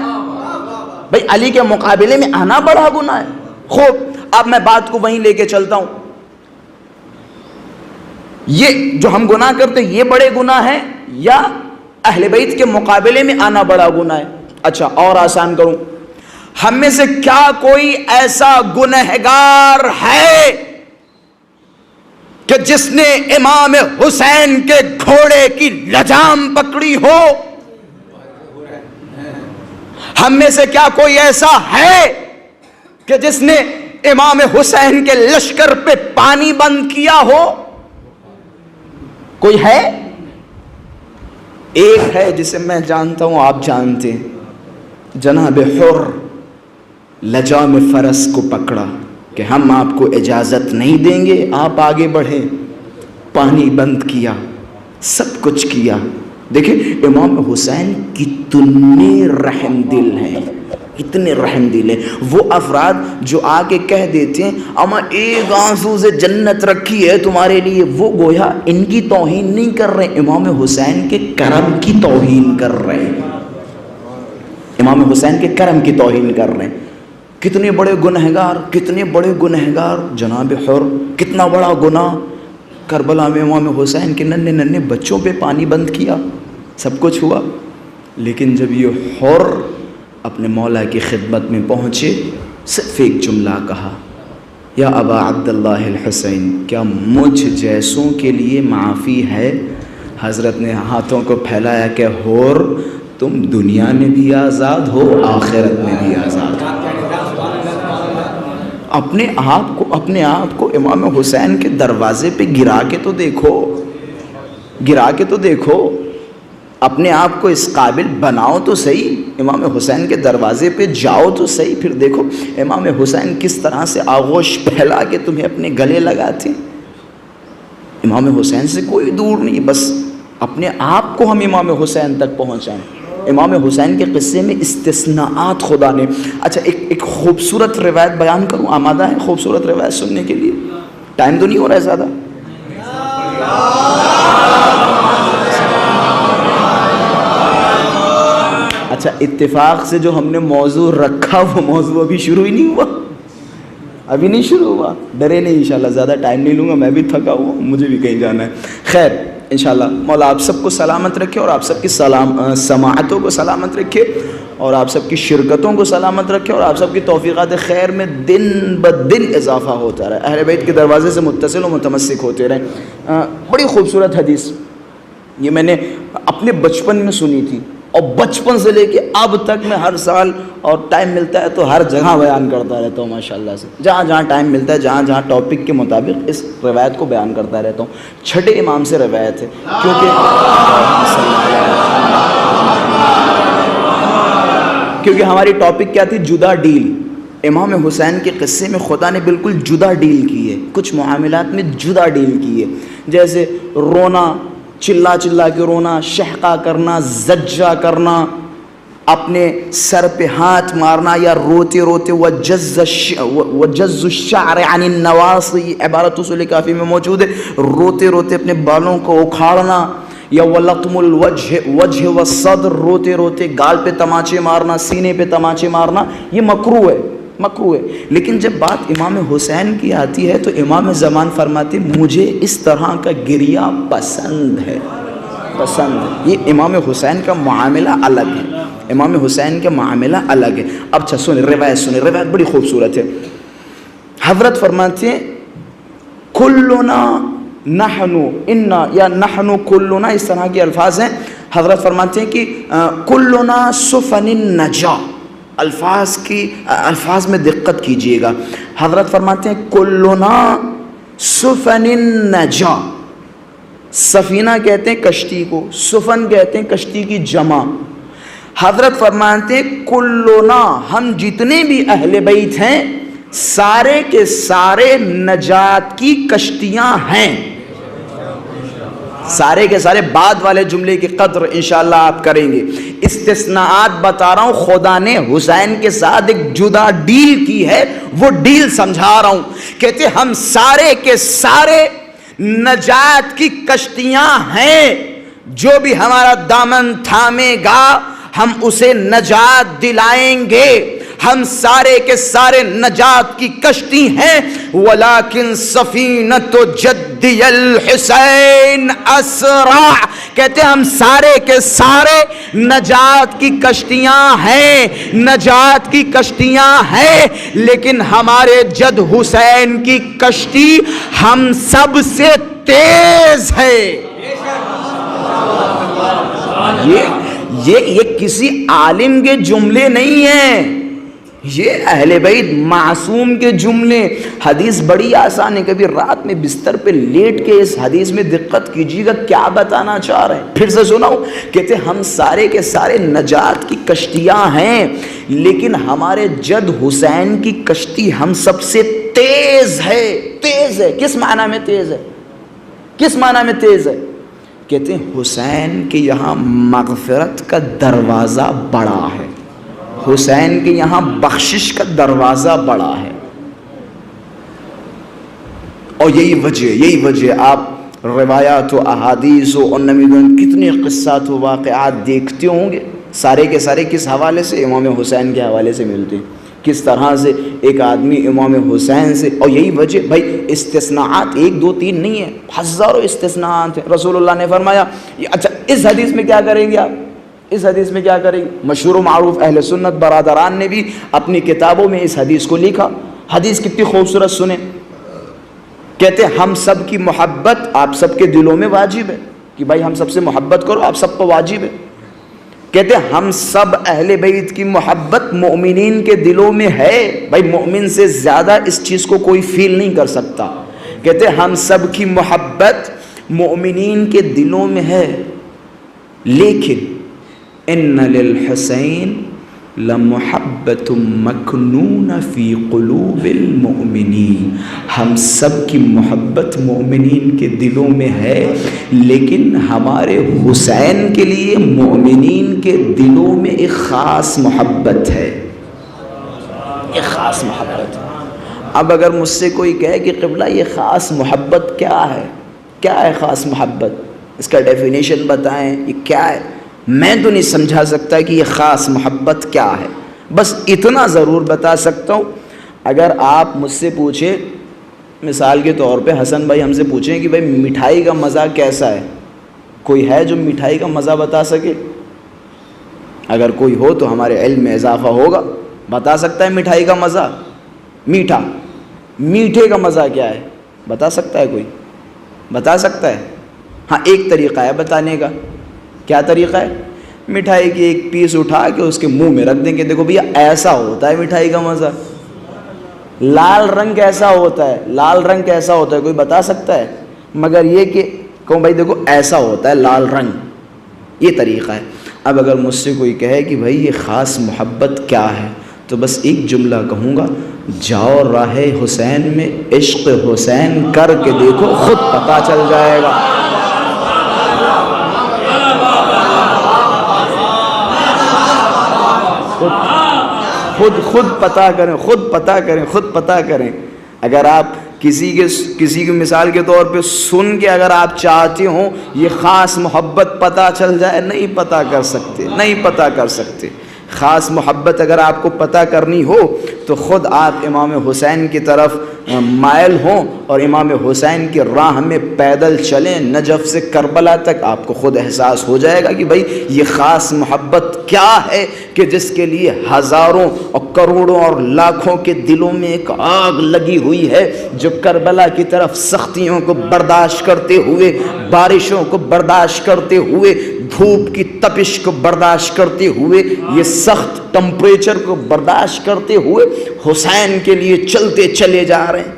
بھئی علی کے مقابلے میں آنا بڑا گناہ ہے. خوب، اب میں بات کو وہیں لے کے چلتا ہوں. یہ جو ہم گناہ کرتے یہ بڑے گناہ ہیں یا اہل بیت کے مقابلے میں آنا بڑا گناہ ہے؟ اچھا اور آسان کروں، ہم میں سے کیا کوئی ایسا گنہگار ہے کہ جس نے امام حسین کے گھوڑے کی لجام پکڑی ہو؟ ہم میں سے کیا کوئی ایسا ہے کہ جس نے امام حسین کے لشکر پہ پانی بند کیا ہو؟ کوئی ہے؟ ایک ہے جسے میں جانتا ہوں، آپ جانتے ہیں، جناب حر لجام فرس کو پکڑا کہ ہم آپ کو اجازت نہیں دیں گے، آپ آگے بڑھیں. پانی بند کیا، سب کچھ کیا. دیکھیں امام حسین کتنے رحم دل ہیں، اتنے رحم دل ہیں. وہ افراد جو آ کے کہہ دیتے ہیں اما ایک آنسو سے جنت رکھی ہے تمہارے لیے، وہ گویا ان کی توہین نہیں کر رہے، امام حسین کے کرم کی توہین کر رہے ہیں، امام حسین کے کرم کی توہین کر رہے ہیں. کتنے بڑے گنہگار، کتنے بڑے گنہگار. جناب حر کتنا بڑا گناہ، کربلا میں امام حسین کے ننھے ننھے بچوں پہ پانی بند کیا، سب کچھ ہوا. لیکن جب یہ حر اپنے مولا کی خدمت میں پہنچے، صرف ایک جملہ کہا، یا ابا عبداللہ الحسین، کیا مجھ جیسوں کے لیے معافی ہے؟ حضرت نے ہاتھوں کو پھیلایا کہ حر تم دنیا میں بھی آزاد ہو، آخرت میں بھی آزاد ہو. اپنے آپ کو امام حسین کے دروازے پہ گرا کے تو دیکھو، اپنے آپ کو اس قابل بناؤ تو صحیح، امام حسین کے دروازے پہ جاؤ تو صحیح، پھر دیکھو امام حسین کس طرح سے آغوش پھیلا کے تمہیں اپنے گلے لگاتے. امام حسین سے کوئی دور نہیں، بس اپنے آپ کو ہم امام حسین تک پہنچائیں. امام حسین کے قصے میں استثناءات خدا نے. اچھا ایک خوبصورت روایت بیان کروں, آمادہ ہے خوبصورت روایت سننے کے لیے؟ ٹائم تو نہیں ہو رہا ہے زیادہ؟ اچھا اتفاق سے جو ہم نے موضوع رکھا وہ موضوع ابھی شروع ہی نہیں ہوا, ابھی نہیں شروع ہوا. ڈرے نہیں, انشاءاللہ زیادہ ٹائم نہیں لوں گا, میں بھی تھکا ہوا ہوں, مجھے بھی کہیں جانا ہے. خیر انشاءاللہ مولا آپ سب کو سلامت رکھے اور آپ سب کی سماعتوں کو سلامت رکھے اور آپ سب کی شرکتوں کو سلامت رکھے اور آپ سب کی توفیقات خیر میں دن بدن اضافہ ہوتا رہے, اہل بیت کے دروازے سے متصل و متمسک ہوتے رہیں. بڑی خوبصورت حدیث, یہ میں نے اپنے بچپن میں سنی تھی اور بچپن سے لے کے اب تک میں ہر سال اور ٹائم ملتا ہے تو ہر جگہ بیان کرتا رہتا ہوں ماشاءاللہ سے. جہاں جہاں ٹائم ملتا ہے, جہاں جہاں ٹاپک کے مطابق اس روایت کو بیان کرتا رہتا ہوں. چھٹے امام سے روایت ہے کیونکہ ہماری ٹاپک کیا تھی؟ جدا ڈیل. امام حسین کے قصے میں خدا نے بالکل جدا ڈیل کی ہے, کچھ معاملات میں جدا ڈیل کی ہے. جیسے رونا, چلا چلا کے رونا, شہقہ کرنا, زجہ کرنا, اپنے سر پہ ہاتھ مارنا, یا روتے روتے وجز الشعر عن النواصی, عبارت اصول کافی میں موجود ہے, روتے روتے اپنے بالوں کو اکھاڑنا, یا ولطم الوجہ والصدر, روتے روتے گال پہ تماچے مارنا, سینے پہ تماچے مارنا, یہ مکروہ ہے, مکروہ ہے. لیکن جب بات امام حسین کی آتی ہے تو امام زمان فرماتے مجھے اس طرح کا گریہ پسند ہے, پسند ہے. یہ امام حسین کا معاملہ الگ ہے, امام حسین کا معاملہ الگ ہے. اب اچھا سنیں روایت, سنیں روایت بڑی خوبصورت ہے. حضرت فرماتے ہیں کلنا نحنو انا, یا نحنو کلنا, اس طرح کے الفاظ ہیں. حضرت فرماتے ہیں کہ کلنا سفن النجا, الفاظ میں دقت کیجئے گا. حضرت فرماتے ہیں کلنا سفن النجا, سفینہ کہتے ہیں کشتی کو, سفن کہتے ہیں کشتی کی جمع. حضرت فرماتے ہیں کلنا, ہم جتنے بھی اہل بیت ہیں سارے کے سارے نجات کی کشتیاں ہیں. سارے کے سارے بعد والے جملے کی قدر انشاءاللہ آپ کریں گے. استثناءات بتا رہا ہوں, خدا نے حسین کے ساتھ ایک جدا ڈیل کی ہے, وہ ڈیل سمجھا رہا ہوں. کہتے ہم سارے کے سارے نجات کی کشتیاں ہیں, جو بھی ہمارا دامن تھامے گا ہم اسے نجات دلائیں گے. ہم سارے کے سارے نجات کی کشتی ہیں. ولیکن سفینۃ جدی الحسین اسرع, کہتے ہیں ہم سارے کے سارے نجات کی کشتیاں ہیں, نجات کی کشتیاں ہیں, لیکن ہمارے جد حسین کی کشتی ہم سب سے تیز ہے. یہ کسی عالم کے جملے نہیں ہیں, یہ اہل بیت معصوم کے جملے. حدیث بڑی آسان ہے, کبھی رات میں بستر پہ لیٹ کے اس حدیث میں دقت کیجیے گا کیا بتانا چاہ رہے ہیں. پھر سے سناؤ, کہتے ہم سارے کے سارے نجات کی کشتیاں ہیں, لیکن ہمارے جد حسین کی کشتی ہم سب سے تیز ہے. تیز ہے کس معنی میں تیز ہے؟ کس معنی میں تیز ہے؟ کہتے ہیں حسین کے یہاں مغفرت کا دروازہ بڑا ہے, حسین کے یہاں بخشش کا دروازہ بڑا ہے. اور یہی وجہ آپ روایات و احادیث و نمیدن کتنے قصات و واقعات دیکھتے ہوں گے, سارے کے سارے کس حوالے سے؟ امام حسین کے حوالے سے ملتے ہیں. کس طرح سے ایک آدمی امام حسین سے, اور یہی وجہ بھائی استثناءات 1 2 3 نہیں ہیں, ہزاروں استثناءات ہیں. رسول اللہ نے فرمایا. اچھا اس حدیث میں کیا کریں گے آپ؟ اس حدیث میں کیا کریں گے؟ مشہور و معروف اہل سنت برادران نے بھی اپنی کتابوں میں اس حدیث کو لکھا. حدیث کتنی خوبصورت سنیں. کہتے ہیں ہم سب کی محبت آپ سب کے دلوں میں واجب ہے, کہ بھائی ہم سب سے محبت کرو, آپ سب کو واجب ہے. کہتے ہیں ہم سب اہل بیت کی محبت مومنین کے دلوں میں ہے, بھائی مومن سے زیادہ اس چیز کو کوئی فیل نہیں کر سکتا. کہتے ہیں ہم سب کی محبت مومنین کے دلوں میں ہے, لیکن ان للحسین لمحبۃ مکنون فی قلوب المؤمنین، ہم سب کی محبت مومنین کے دلوں میں ہے، لیکن ہمارے حسین کے لیے مومنین کے دلوں میں ایک خاص محبت ہے، ایک خاص محبت ہے۔ اب اگر مجھ سے کوئی کہے کہ قبلہ یہ خاص محبت کیا ہے، کیا ہے خاص محبت، اس کا ڈیفینیشن بتائیں، یہ کیا ہے، میں تو نہیں سمجھا سکتا کہ یہ خاص محبت کیا ہے۔ بس اتنا ضرور بتا سکتا ہوں، اگر آپ مجھ سے پوچھیں، مثال کے طور پہ حسن بھائی ہم سے پوچھیں کہ بھائی مٹھائی کا مزہ کیسا ہے، کوئی ہے جو مٹھائی کا مزہ بتا سکے؟ اگر کوئی ہو تو ہمارے علم میں اضافہ ہوگا، بتا سکتا ہے مٹھائی کا مزہ، میٹھا، میٹھے کا مزہ کیا ہے، بتا سکتا ہے کوئی؟ بتا سکتا ہے؟ ہاں ایک طریقہ ہے بتانے کا، کیا طریقہ ہے؟ مٹھائی کی ایک پیس اٹھا کے اس کے منہ میں رکھ دیں گے، دیکھو بھیا ایسا ہوتا ہے مٹھائی کا مزہ۔ لال رنگ کیسا ہوتا ہے، لال رنگ کیسا ہوتا ہے کوئی بتا سکتا ہے؟ مگر یہ کہ کہوں بھائی دیکھو ایسا ہوتا ہے لال رنگ، یہ طریقہ ہے۔ اب اگر مجھ سے کوئی کہے کہ بھائی یہ خاص محبت کیا ہے، تو بس ایک جملہ کہوں گا، جاؤ راہ حسین میں عشق حسین کر کے دیکھو، خود پتہ چل جائے گا۔ خود پتہ کریں، خود پتہ کریں، خود پتہ کریں۔ اگر آپ کسی کی مثال کے طور پہ سن کے اگر آپ چاہتے ہوں یہ خاص محبت پتہ چل جائے، نہیں پتہ کر سکتے، نہیں پتہ کر سکتے۔ خاص محبت اگر آپ کو پتہ کرنی ہو تو خود آپ امام حسین کی طرف مائل ہوں اور امام حسین کی راہ میں پیدل چلیں، نجف سے کربلا تک، آپ کو خود احساس ہو جائے گا کہ بھائی یہ خاص محبت کیا ہے کہ جس کے لیے ہزاروں اور کروڑوں اور لاکھوں کے دلوں میں ایک آگ لگی ہوئی ہے، جو کربلا کی طرف سختیوں کو برداشت کرتے ہوئے، بارشوں کو برداشت کرتے ہوئے، دھوپ کی تپش کو برداشت کرتے ہوئے، یہ سخت ٹمپریچر کو برداشت کرتے ہوئے حسین کے لیے چلتے چلے جا رہے ہیں،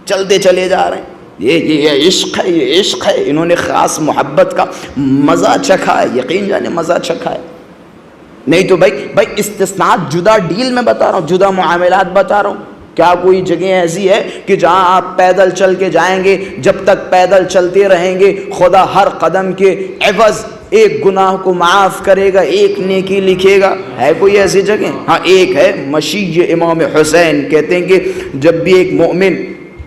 چلتے چلے جا رہے ہیں۔ یہ عشق ہے، یہ عشق ہے۔ انہوں نے خاص محبت کا مزہ چکھا ہے، یقین جانے مزہ چکھا ہے۔ نہیں تو بھائی استثناءات جدا ڈیل میں بتا رہا ہوں، جدا معاملات بتا رہا ہوں۔ کیا کوئی جگہ ایسی ہے کہ جہاں آپ پیدل چل کے جائیں گے، جب تک پیدل چلتے رہیں گے خدا ہر قدم کے عوض ایک گناہ کو معاف کرے گا، ایک نیکی لکھے گا؟ ہے کوئی ایسی جگہ؟ ہاں ایک ہے، مشی امام حسین۔ کہتے ہیں کہ جب بھی ایک مومن،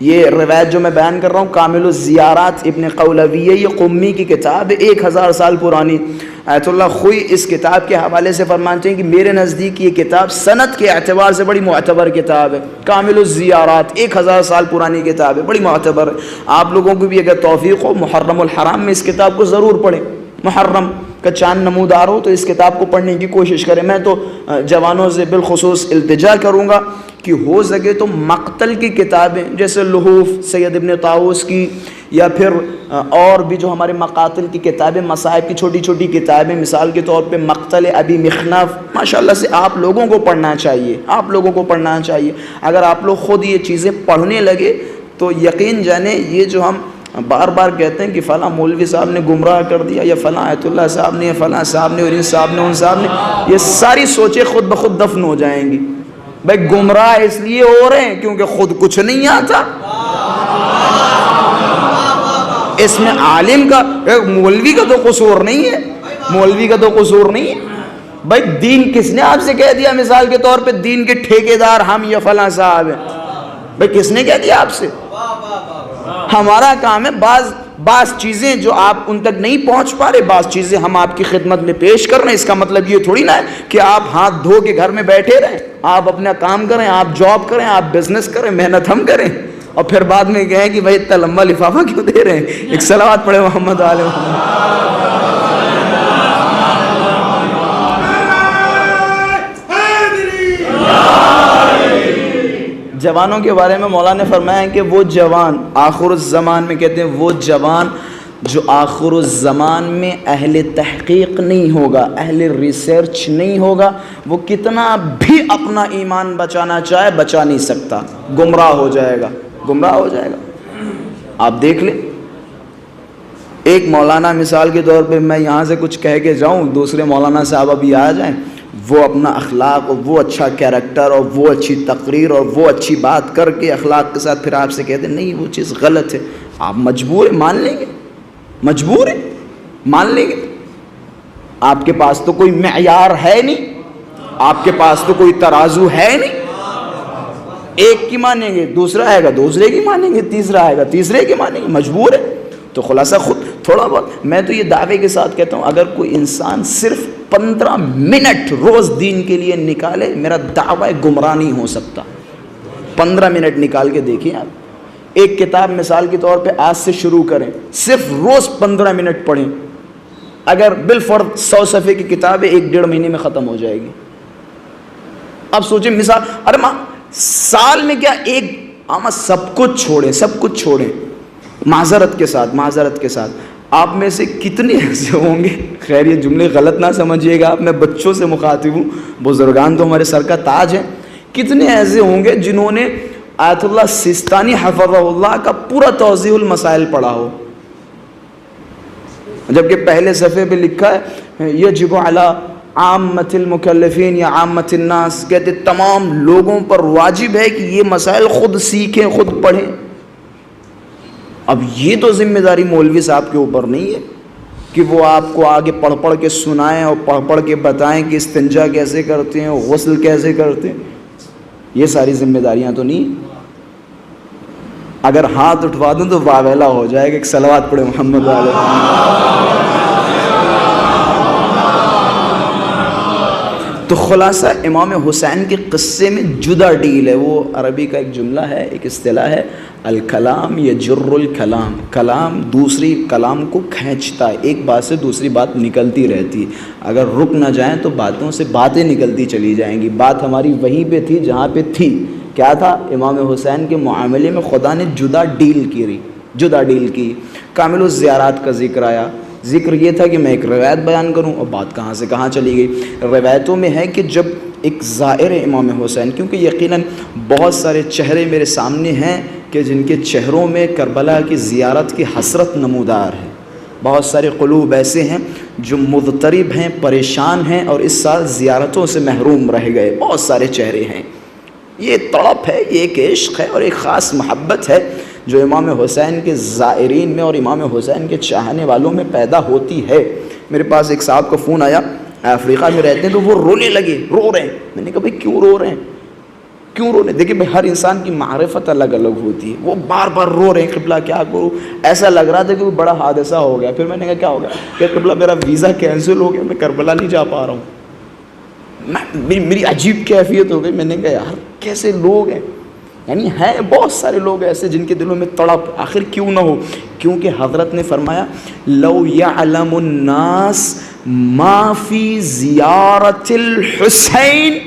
یہ روایت جو میں بیان کر رہا ہوں کامل الزیارات ابن قولویہ، یہ قمی کی کتاب ہے، 1000 سال پرانی۔ آیت اللہ خوئی اس کتاب کے حوالے سے فرماتے ہیں کہ میرے نزدیک یہ کتاب سند کے اعتبار سے بڑی معتبر کتاب ہے، کامل الزیارات 1000 سال پرانی کتاب ہے، بڑی معتبر ہے۔ آپ لوگوں کو بھی اگر توفیق ہو محرم الحرام میں اس کتاب کو ضرور پڑھیں، محرم کا چاند نمودار ہو تو اس کتاب کو پڑھنے کی کوشش کریں۔ میں تو جوانوں سے بالخصوص التجا کروں گا کہ ہو سکے تو مقتل کی کتابیں جیسے لحوف سید ابن طاووس کی، یا پھر اور بھی جو ہمارے مقاتل کی کتابیں، مصائب کی چھوٹی چھوٹی کتابیں، مثال کے طور پہ مقتل ابی مخنف، ماشاءاللہ سے آپ لوگوں کو پڑھنا چاہیے، آپ لوگوں کو پڑھنا چاہیے۔ اگر آپ لوگ خود یہ چیزیں پڑھنے لگے تو یقین جانیں یہ جو ہم بار بار کہتے ہیں کہ فلاں مولوی صاحب نے گمراہ کر دیا، یا فلاں آیت اللہ صاحب نے، یا فلاں صاحب نے، اور ان صاحب نے، ان صاحب نے، یہ ساری سوچیں خود بخود دفن ہو جائیں گی۔ بھائی گمراہ اس لیے ہو رہے ہیں کیونکہ خود کچھ نہیں آتا۔ اس میں عالم کا، مولوی کا تو قصور نہیں ہے، مولوی کا تو قصور نہیں ہے۔ بھائی دین کس نے آپ سے کہہ دیا مثال کے طور پہ دین کے ٹھیکیدار ہم یا فلاں صاحب ہیں؟ بھائی کس نے کہہ دیا آپ سے؟ ہمارا کام ہے بعض چیزیں جو آپ ان تک نہیں پہنچ پا رہے، بعض چیزیں ہم آپ کی خدمت میں پیش کر رہے ہیں۔ اس کا مطلب یہ تھوڑی نہ ہے کہ آپ ہاتھ دھو کے گھر میں بیٹھے رہیں، آپ اپنا کام کریں، آپ جاب کریں، آپ بزنس کریں، محنت ہم کریں، اور پھر بعد میں کہیں کہ بھائی اتنا لمبا لفافہ کیوں دے رہے ہیں؟ ایک صلوات پڑھے محمد آل محمد۔ جوانوں کے بارے میں مولانا نے فرمایا کہ وہ جوان آخر الزمان میں، کہتے ہیں وہ جوان جو آخر الزمان میں اہل تحقیق نہیں ہوگا، اہل ریسرچ نہیں ہوگا، وہ کتنا بھی اپنا ایمان بچانا چاہے بچا نہیں سکتا، گمراہ ہو جائے گا، گمراہ ہو جائے گا۔ آپ دیکھ لیں ایک مولانا مثال کے طور پہ، میں یہاں سے کچھ کہہ کے جاؤں، دوسرے مولانا صاحب ابھی آ جائیں، وہ اپنا اخلاق اور وہ اچھا کیریکٹر اور وہ اچھی تقریر اور وہ اچھی بات کر کے اخلاق کے ساتھ پھر آپ سے کہتے ہیں نہیں وہ چیز غلط ہے، آپ مجبور ہیں مان لیں گے؟ مجبور ہیں مان لیں گے؟ آپ کے پاس تو کوئی معیار ہے نہیں، آپ کے پاس تو کوئی ترازو ہے نہیں، ایک کی مانیں گے، دوسرا آئے گا دوسرے کی مانیں گے، تیسرا آئے گا تیسرے کی مانیں گے، مجبور ہے۔ تو خلاصہ خود تھوڑا بہت، میں تو یہ دعوے کے ساتھ کہتا ہوں اگر کوئی انسان صرف 15 منٹ روز دین کے لیے نکالے، میرا دعویٰ گمراہ نہیں ہو سکتا۔ 15 منٹ نکال کے دیکھیں آپ، ایک کتاب مثال کے طور پہ آج سے شروع کریں، صرف روز 15 منٹ پڑھیں، اگر بالفرض 100 صفحے کی کتاب ہے 1-1.5 مہینے میں ختم ہو جائے گی۔ اب سوچیں مثال، ارے ماں سال میں کیا ایک سب کچھ چھوڑیں، سب کچھ چھوڑیں، معذرت کے ساتھ آپ میں سے کتنے ایسے ہوں گے، خیر یہ جملے غلط نہ سمجھیے گا، میں بچوں سے مخاطب ہوں، بزرگان تو ہمارے سر کا تاج ہیں، کتنے ایسے ہوں گے جنہوں نے آیت اللہ سیستانی حفظہ اللہ کا پورا توضیح المسائل پڑھا ہو، جبکہ پہلے صفحے پہ لکھا ہے یجب علی عامۃ المکلفین یا عامۃ الناس، کہتے تمام لوگوں پر واجب ہے کہ یہ مسائل خود سیکھیں، خود پڑھیں۔ اب یہ تو ذمہ داری مولوی صاحب کے اوپر نہیں ہے کہ وہ آپ کو آگے پڑھ پڑھ کے سنائیں اور پڑھ پڑھ کے بتائیں کہ استنجا کیسے کرتے ہیں، غسل کیسے کرتے ہیں، یہ ساری ذمہ داریاں تو نہیں۔ اگر ہاتھ اٹھوا دوں تو واویلا ہو جائے گا، ایک صلوات پڑھے محمد علیہ۔ تو خلاصہ امام حسین کے قصے میں جدا ڈیل ہے، وہ عربی کا ایک جملہ ہے، ایک اصطلاح ہے، الکلام یجر الکلام، کلام دوسری کلام کو کھینچتا ہے، ایک بات سے دوسری بات نکلتی رہتی ہے، اگر رک نہ جائیں تو باتوں سے باتیں نکلتی چلی جائیں گی۔ بات ہماری وہیں پہ تھی جہاں پہ تھی، کیا تھا؟ امام حسین کے معاملے میں خدا نے جدا ڈیل کی۔ کامل الزیارات کا ذکر آیا، ذکر یہ تھا کہ میں ایک روایت بیان کروں اور بات کہاں سے کہاں چلی گئی۔ روایتوں میں ہے کہ جب ایک زائر امام حسین، کیونکہ یقیناً بہت سارے چہرے میرے سامنے ہیں کہ جن کے چہروں میں کربلا کی زیارت کی حسرت نمودار ہے، بہت سارے قلوب ایسے ہیں جو مضطرب ہیں، پریشان ہیں اور اس سال زیارتوں سے محروم رہ گئے، بہت سارے چہرے ہیں۔ یہ تڑپ ہے، یہ ایک عشق ہے اور ایک خاص محبت ہے جو امام حسین کے زائرین میں اور امام حسین کے چاہنے والوں میں پیدا ہوتی ہے۔ میرے پاس ایک صاحب کا فون آیا، افریقہ میں رہتے ہیں، تو وہ رونے لگے، رو رہے ہیں۔ میں نے کہا بھائی کیوں رو رہے ہیں؟ دیکھیں بھائی ہر انسان کی معرفت الگ الگ ہوتی ہے، وہ بار بار رو رہے ہیں، قبلہ کیا کروں؟ ایسا لگ رہا تھا کہ وہ بڑا حادثہ ہو گیا۔ پھر میں نے کہا کیا ہو گیا؟ کہ قبلہ میرا ویزا کینسل ہو گیا، میں کربلا نہیں جا پا رہا ہوں۔ میری عجیب کیفیت ہو گئی، میں نے کہا یار کیسے لوگ ہیں، یعنی ہیں بہت سارے لوگ ایسے جن کے دلوں میں تڑپ، آخر کیوں نہ ہو؟ کیونکہ حضرت نے فرمایا لو یعلم الناس ما فی زیارت الحسین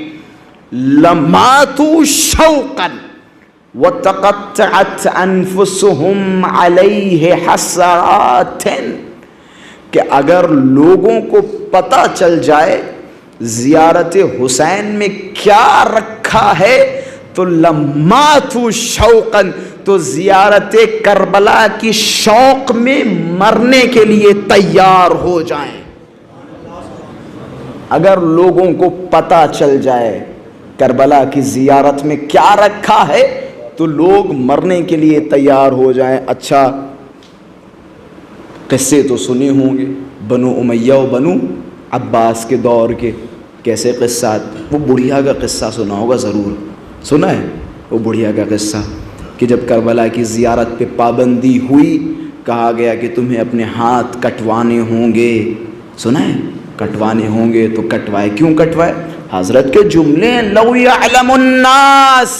لماتوا شوقا وتقطعت انفسهم علیہ حسرات، کہ اگر لوگوں کو پتہ چل جائے زیارت حسین میں کیا رکھا ہے تو لماتوا شوقا، تو زیارت کربلا کی شوق میں مرنے کے لیے تیار ہو جائیں۔ اگر لوگوں کو پتہ چل جائے کربلا کی زیارت میں کیا رکھا ہے تو لوگ مرنے کے لیے تیار ہو جائیں۔ اچھا قصے تو سنے ہوں گے بنو امیہ و بنو عباس کے دور کے، کیسے قصات؟ وہ بڑھیا کا قصہ سنا ہوگا، ضرور سنا ہے وہ بڑھیا کا قصہ کہ جب کربلا کی زیارت پہ پابندی ہوئی، کہا گیا کہ تمہیں اپنے ہاتھ کٹوانے ہوں گے، سنا ہے؟ کٹوانے ہوں گے تو کٹوائے، کیوں کٹوائے؟ حضرت کے جملے لو یعلم الناس،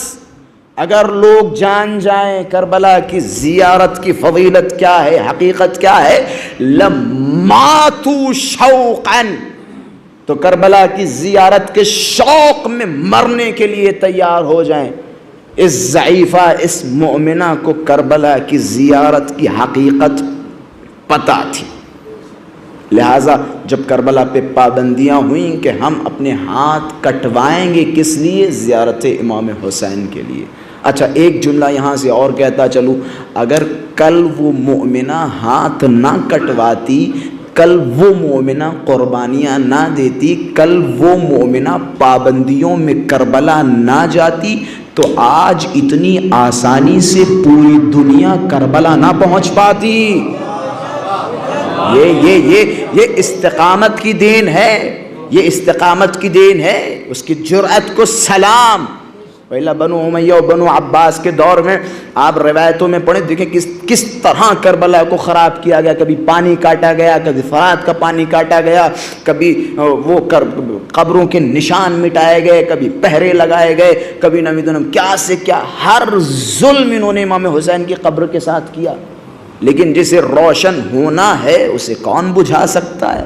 اگر لوگ جان جائیں کربلا کی زیارت کی فضیلت کیا ہے، حقیقت کیا ہے، لماتوا شوقا، تو کربلا کی زیارت کے شوق میں مرنے کے لیے تیار ہو جائیں۔ اس ضعیفہ، اس مومنہ کو کربلا کی زیارت کی حقیقت پتہ تھی، لہٰذا جب کربلا پہ پابندیاں ہوئیں کہ ہم اپنے ہاتھ کٹوائیں گے، کس لیے؟ زیارت امام حسین کے لیے۔ اچھا ایک جملہ یہاں سے اور کہتا چلوں، اگر کل وہ مومنہ ہاتھ نہ کٹواتی، کل وہ مومنہ قربانیاں نہ دیتی، کل وہ مومنہ پابندیوں میں کربلا نہ جاتی، تو آج اتنی آسانی سے پوری دنیا کربلا نہ پہنچ پاتی۔ یہ استقامت کی دین ہے، یہ استقامت کی دین ہے، اس کی جرأت کو سلام۔ پہلا بنو امیہ و بنو عباس کے دور میں آپ روایتوں میں پڑھیں، دیکھیں کس طرح کربلا کو خراب کیا گیا، کبھی پانی کاٹا گیا، کبھی فرات کا پانی کاٹا گیا، کبھی وہ قبروں کے نشان مٹائے گئے، کبھی پہرے لگائے گئے، کبھی نمیدونم کیا سے کیا، ہر ظلم انہوں نے امام حسین کی قبر کے ساتھ کیا۔ لیکن جسے روشن ہونا ہے اسے کون بجھا سکتا ہے؟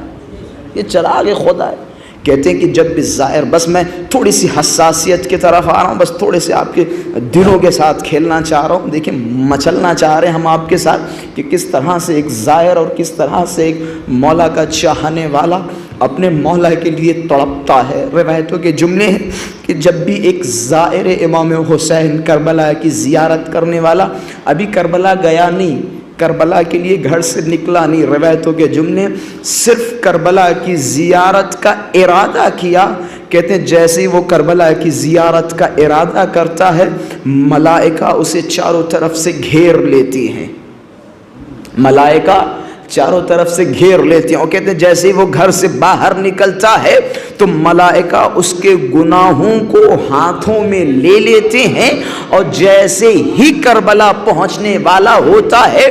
یہ چراغ خدا ہے۔ کہتے ہیں کہ جب بھی زائر، بس میں تھوڑی سی حساسیت کی طرف آ رہا ہوں، بس تھوڑے سے آپ کے دلوں کے ساتھ کھیلنا چاہ رہا ہوں۔ دیکھیں مچلنا چاہ رہے ہیں ہم آپ کے ساتھ کہ کس طرح سے ایک زائر اور کس طرح سے ایک مولا کا چاہنے والا اپنے مولا کے لیے تڑپتا ہے۔ روایتوں کے جملے ہیں کہ جب بھی ایک زائر امام حسین کربلا کی زیارت کرنے والا ابھی کربلا گیا نہیں، کربلا کے لیے گھر سے نکلا نہیں، روایتوں کے جملے صرف کربلا کی زیارت کا ارادہ کیا، کہتے ہیں جیسے ہی وہ کربلا کی زیارت کا ارادہ کرتا ہے ملائکہ اسے چاروں طرف سے گھیر لیتی ہیں، ملائکہ چاروں طرف سے گھیر لیتی ہیں، اور کہتے ہیں جیسے ہی وہ گھر سے باہر نکلتا ہے تو ملائکہ اس کے گناہوں کو ہاتھوں میں لے لیتے ہیں، اور جیسے ہی کربلا پہنچنے والا ہوتا ہے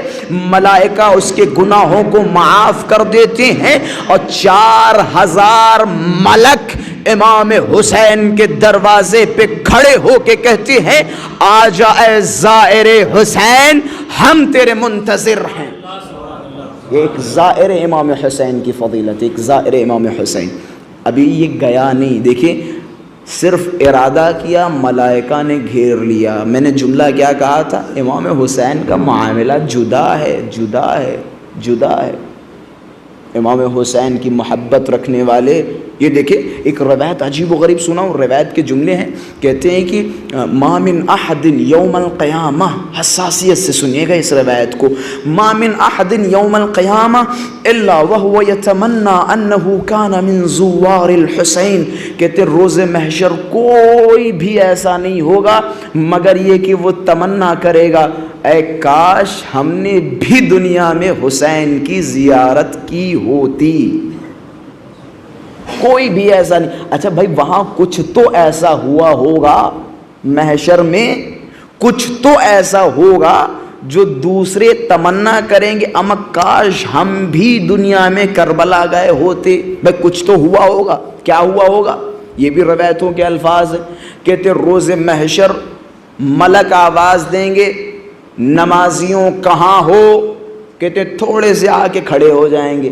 ملائکہ اس کے گناہوں کو معاف کر دیتے ہیں، اور 4000 ملک امام حسین کے دروازے پہ کھڑے ہو کے کہتے ہیں آجا اے زائر حسین، ہم تیرے منتظر ہیں۔ یہ ایک زائر امام حسین کی فضیلت، ایک زائر امام حسین، ابھی یہ گیا نہیں، دیکھیں صرف ارادہ کیا ملائکہ نے گھیر لیا۔ میں نے جملہ کیا کہا تھا؟ امام حسین کا معاملہ جدا ہے، جدا ہے، جدا ہے۔ امام حسین کی محبت رکھنے والے، یہ دیکھیں ایک روایت عجیب و غریب سناؤں، روایت کے جملے ہیں، کہتے ہیں کہ ما من احد یوم القیامہ، حساسیت سے سنیے گا اس روایت کو، ما من احد یوم القیامہ الا وهو یتمنى انه کان من زوار الحسین، کہتے روز محشر کوئی بھی ایسا نہیں ہوگا مگر یہ کہ وہ تمنا کرے گا اے کاش ہم نے بھی دنیا میں حسین کی زیارت کی ہوتی۔ کوئی بھی ایسا نہیں۔ اچھا بھائی وہاں کچھ تو ایسا ہوا ہوگا، محشر میں کچھ تو ایسا ہوگا جو دوسرے تمنا کریں گے اما کاش ہم بھی دنیا میں کربلا گئے ہوتے۔ بھائی کچھ تو ہوا ہوگا، کیا ہوا ہوگا؟ یہ بھی روایتوں کے الفاظ ہیں، کہتے روز محشر ملک آواز دیں گے نمازیوں کہاں ہو، کہتے تھوڑے سے آ کے کھڑے ہو جائیں گے،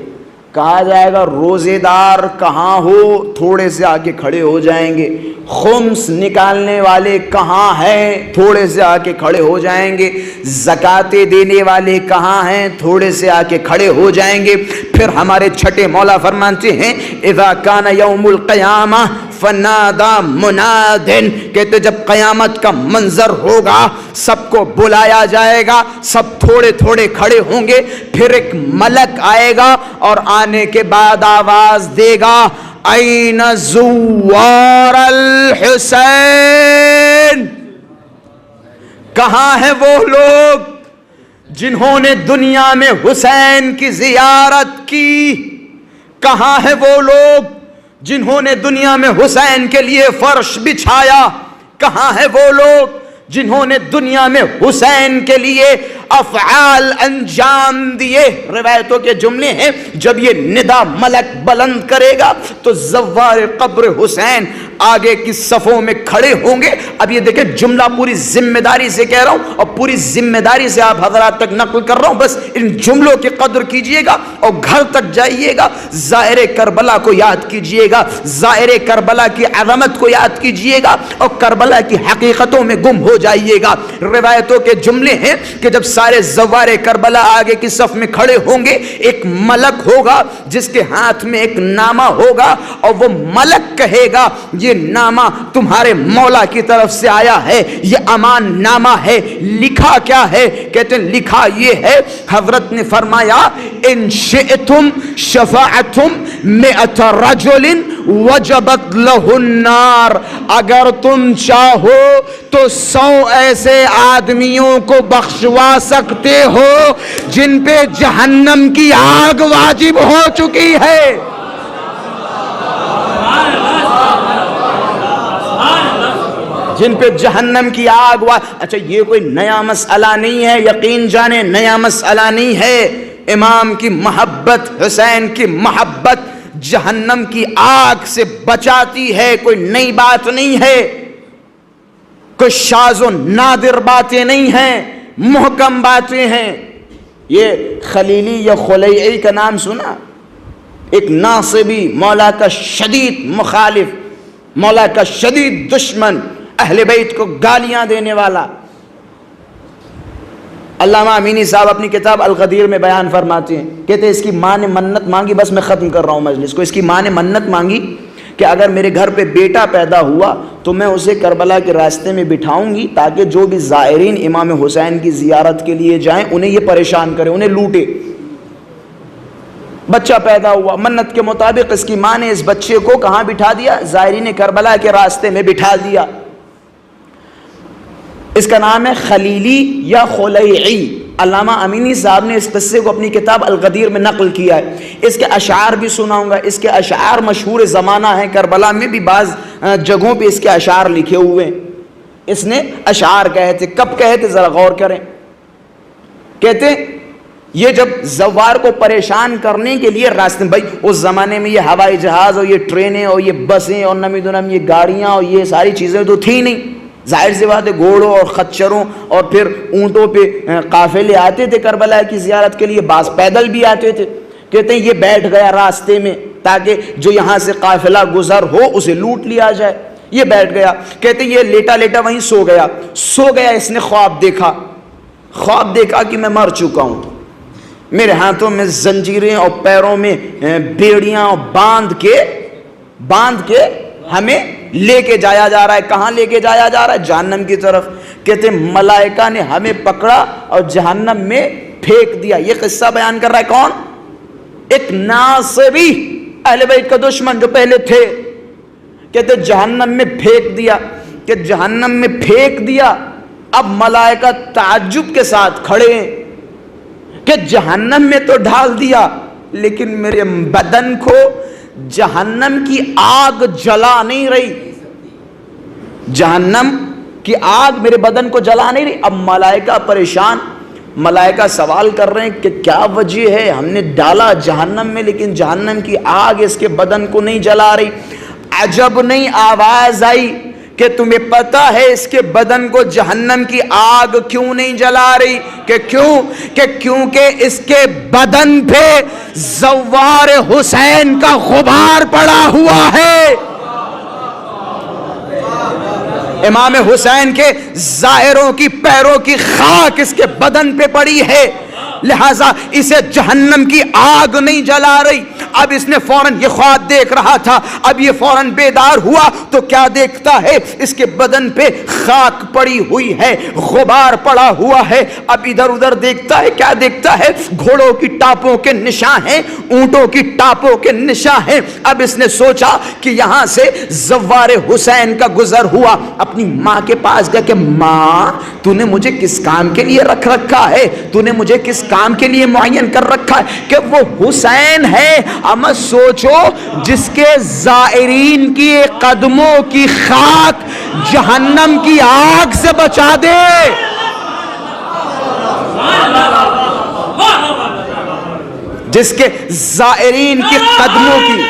کہا جائے گا روزے دار کہاں ہو، تھوڑے سے آ کے کھڑے ہو جائیں گے، خمس نکالنے والے کہاں ہیں، تھوڑے سے آ کے کھڑے ہو جائیں گے، زکاتیں دینے والے کہاں ہیں، تھوڑے سے آ کے کھڑے ہو جائیں گے۔ پھر ہمارے چھٹے مولا فرماتے ہیں اذا کان یوم القیامہ فنادا منادن، کہتے جب قیامت کا منظر ہوگا سب کو بلایا جائے گا، سب تھوڑے تھوڑے کھڑے ہوں گے، پھر ایک ملک آئے گا اور آنے کے بعد آواز دے گا این زوار الحسین، کہاں ہیں وہ لوگ جنہوں نے دنیا میں حسین کی زیارت کی، کہاں ہیں وہ لوگ جنہوں نے دنیا میں حسین کے لیے فرش بچھایا، کہاں ہیں وہ لوگ جنہوں نے دنیا میں حسین کے لیے افعال انجام دیے۔ روایتوں کے جملے ہیں جب یہ ندا ملک بلند کرے گا تو زوار قبر حسین آگے کی صفوں میں کھڑے ہوں گے۔ اب یہ دیکھیں جملہ پوری ذمہ داری سے کہہ رہا ہوں اور پوری ذمہ داری سے آپ حضرات تک نقل کر رہا ہوں، بس ان جملوں کی قدر کیجئے گا اور گھر تک جائیے گا، زائر کربلا کو یاد کیجئے گا، زائر کربلا کی عظمت کو یاد کیجئے گا اور کربلا کی حقیقتوں میں گم ہو جائیے گا۔ روایتوں کے جملے ہیں کہ جب سارے زوار کربلا آگے کی صف میں کھڑے ہوں گے ایک ملک ہوگا جس کے ہاتھ میں میں ایک نامہ ہوگا اور وہ ملک کہے گا یہ نامہ تمہارے مولا کی طرف سے آیا ہے، یہ امان نامہ ہے۔ لکھا کیا ہے؟ کہتے ہیں لکھا یہ ہے، حضرت نے فرمایا ان شئتم شفاعتم مئۃ رجل وجبت لہ النار، اگر تم چاہو تو 100 ایسے آدمیوں کو بخشوا سکتے ہو جن پہ جہنم کی آگ واجب ہو چکی ہے۔ جن پہ جہنم کی آگ اچھا یہ کوئی نیا مسئلہ نہیں ہے، یقین جانے نیا مسئلہ نہیں ہے۔ امام کی محبت، حسین کی محبت جہنم کی آگ سے بچاتی ہے، کوئی نئی بات نہیں ہے، کوئی شاذ و نادر باتیں نہیں ہیں، محکم باتیں ہیں۔ یہ خلیلی یا خلیعی کا نام سنا؟ ایک ناصبی، مولا کا شدید مخالف، مولا کا شدید دشمن، اہل بیت کو گالیاں دینے والا۔ علامہ امینی صاحب اپنی کتاب الغدیر میں بیان فرماتے ہیں، کہتے ہیں اس کی ماں نے منت مانگی، بس میں ختم کر رہا ہوں مجلس کو، اس کی ماں نے منت مانگی کہ اگر میرے گھر پہ بیٹا پیدا ہوا تو میں اسے کربلا کے راستے میں بٹھاؤں گی تاکہ جو بھی زائرین امام حسین کی زیارت کے لیے جائیں انہیں یہ پریشان کرے، انہیں لوٹے۔ بچہ پیدا ہوا، منت کے مطابق اس کی ماں نے اس بچے کو کہاں بٹھا دیا؟ زائرین کربلا کے راستے میں بٹھا دیا۔ اس کا نام ہے خلیلی یا خلیعی۔ علامہ امینی صاحب نے اس قصے کو اپنی کتاب الغدیر میں نقل کیا ہے۔ اس کے اشعار بھی سناؤں گا، اس کے اشعار مشہور زمانہ ہیں، کربلا میں بھی بعض جگہوں پہ اس کے اشعار لکھے ہوئے ہیں۔ اس نے اشعار کہے تھے، کب کہے تھے ذرا غور کریں۔ کہتے یہ جب زوار کو پریشان کرنے کے لیے راستے، بھائی اس زمانے میں یہ ہوائی جہاز اور یہ ٹرینیں اور یہ بسیں اور نمیدونم یہ گاڑیاں اور یہ ساری چیزیں تو تھی نہیں، ظاہر سی بات ہے گھوڑوں اور خچروں اور پھر اونٹوں پہ قافلے آتے تھے کربلا کی زیارت کے لیے، بعض پیدل بھی آتے تھے۔ کہتے ہیں یہ بیٹھ گیا راستے میں تاکہ جو یہاں سے قافلہ گزر ہو اسے لوٹ لیا جائے، یہ بیٹھ گیا۔ کہتے ہیں یہ لیٹا لیٹا وہیں سو گیا، اس نے خواب دیکھا کہ میں مر چکا ہوں، میرے ہاتھوں میں زنجیریں اور پیروں میں بیڑیاں باندھ کے ہمیں لے کے جایا جا رہا ہے۔ کہاں لے کے جایا جا رہا ہے؟ جہنم کی طرف۔ کہتے ہیں ملائکہ نے ہمیں پکڑا اور جہنم میں پھینک دیا۔ یہ قصہ بیان کر رہا ہے کون؟ ایک ناصبی، اہل بیت کا دشمن جو پہلے تھے۔ کہتے ہیں جہنم میں پھینک دیا، کہ جہنم میں پھینک دیا۔ اب ملائکہ تعجب کے ساتھ کھڑے ہیں کہ جہنم میں تو ڈال دیا لیکن میرے بدن کو جہنم کی آگ جلا نہیں رہی، جہنم کی آگ میرے بدن کو جلا نہیں رہی۔ اب ملائکہ پریشان، ملائکہ سوال کر رہے ہیں کہ کیا وجہ ہے، ہم نے ڈالا جہنم میں لیکن جہنم کی آگ اس کے بدن کو نہیں جلا رہی۔ عجب نہیں آواز آئی کہ تمہیں پتہ ہے اس کے بدن کو جہنم کی آگ کیوں نہیں جلا رہی؟ کہ کیونکہ اس کے بدن پہ زوار حسین کا غبار پڑا ہوا ہے، امام حسین کے زائروں کی پیروں کی خاک اس کے بدن پہ پڑی ہے، لہذا اسے جہنم کی آگ نہیں جلا رہی۔ اب اس نے فوراً یہ خواب دیکھ رہا تھا، اب یہ فوراً بیدار ہوا تو کیا دیکھتا ہے؟ اس کے بدن پہ خاک پڑی ہوئی ہے، غبار پڑا ہوا ہے۔ اب ادھر ادھر دیکھتا ہے، کیا دیکھتا ہے؟ گھوڑوں کی ٹاپوں کے نشان ہیں، اونٹوں کی ٹاپوں کے نشان ہیں۔ اب اس نے سوچا کہ یہاں سے زوار حسین کا گزر ہوا، اپنی ماں کے پاس گیا کہ ماں تو نے مجھے کس کام کے لیے رکھا ہے، تو نے مجھے کس کام کے لیے معین کر رکھا ہے؟ کہ وہ حسین ہے۔ اما سوچو جس کے زائرین کی قدموں کی خاک جہنم کی آگ سے بچا دے، جس کے زائرین کی قدموں کی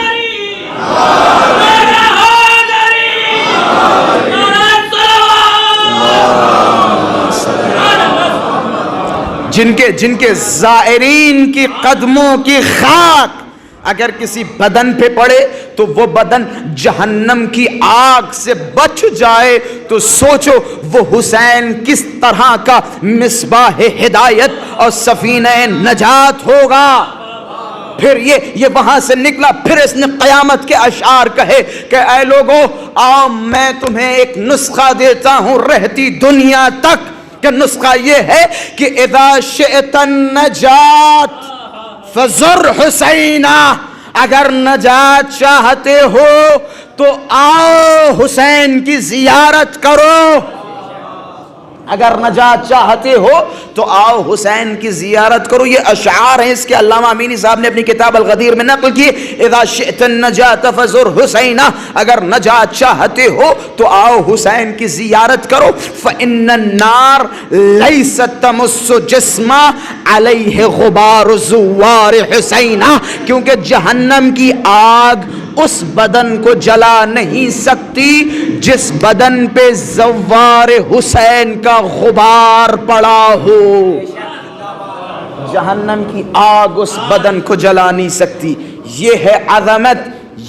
جن کے زائرین کی قدموں کی خاک اگر کسی بدن پہ پڑے تو وہ بدن جہنم کی آگ سے بچ جائے، تو سوچو وہ حسین کس طرح کا مصباح ہدایت اور سفینہ نجات ہوگا۔ پھر یہ وہاں سے نکلا، پھر اس نے قیامت کے اشعار کہے کہ اے لوگوں آؤ میں تمہیں ایک نسخہ دیتا ہوں رہتی دنیا تک، کہ نسخہ یہ ہے کہ اذا شئت النجات فزر حسینہ، اگر نجات چاہتے ہو تو آؤ حسین کی زیارت کرو، اگر نجات چاہتے ہو تو آؤ حسین کی زیارت کرو۔ یہ اشعار ہیں، اس کے علامہ امینی صاحب نے اپنی کتاب الغدیر میں نقل کیے، اذا شئت النجات فزر حسینہ، اگر نجات چاہتے ہو تو آؤ حسین کی زیارت کرو۔ فإن النار لیست تمس جسما علیہ غبار زوار حسینہ، کیونکہ جہنم کی آگ اس بدن کو جلا نہیں سکتی جس بدن پہ زوار حسین کا غبار پڑا ہو۔ جہنم کی آگ اس بدن کو جلا نہیں سکتی۔ یہ ہے عظمت،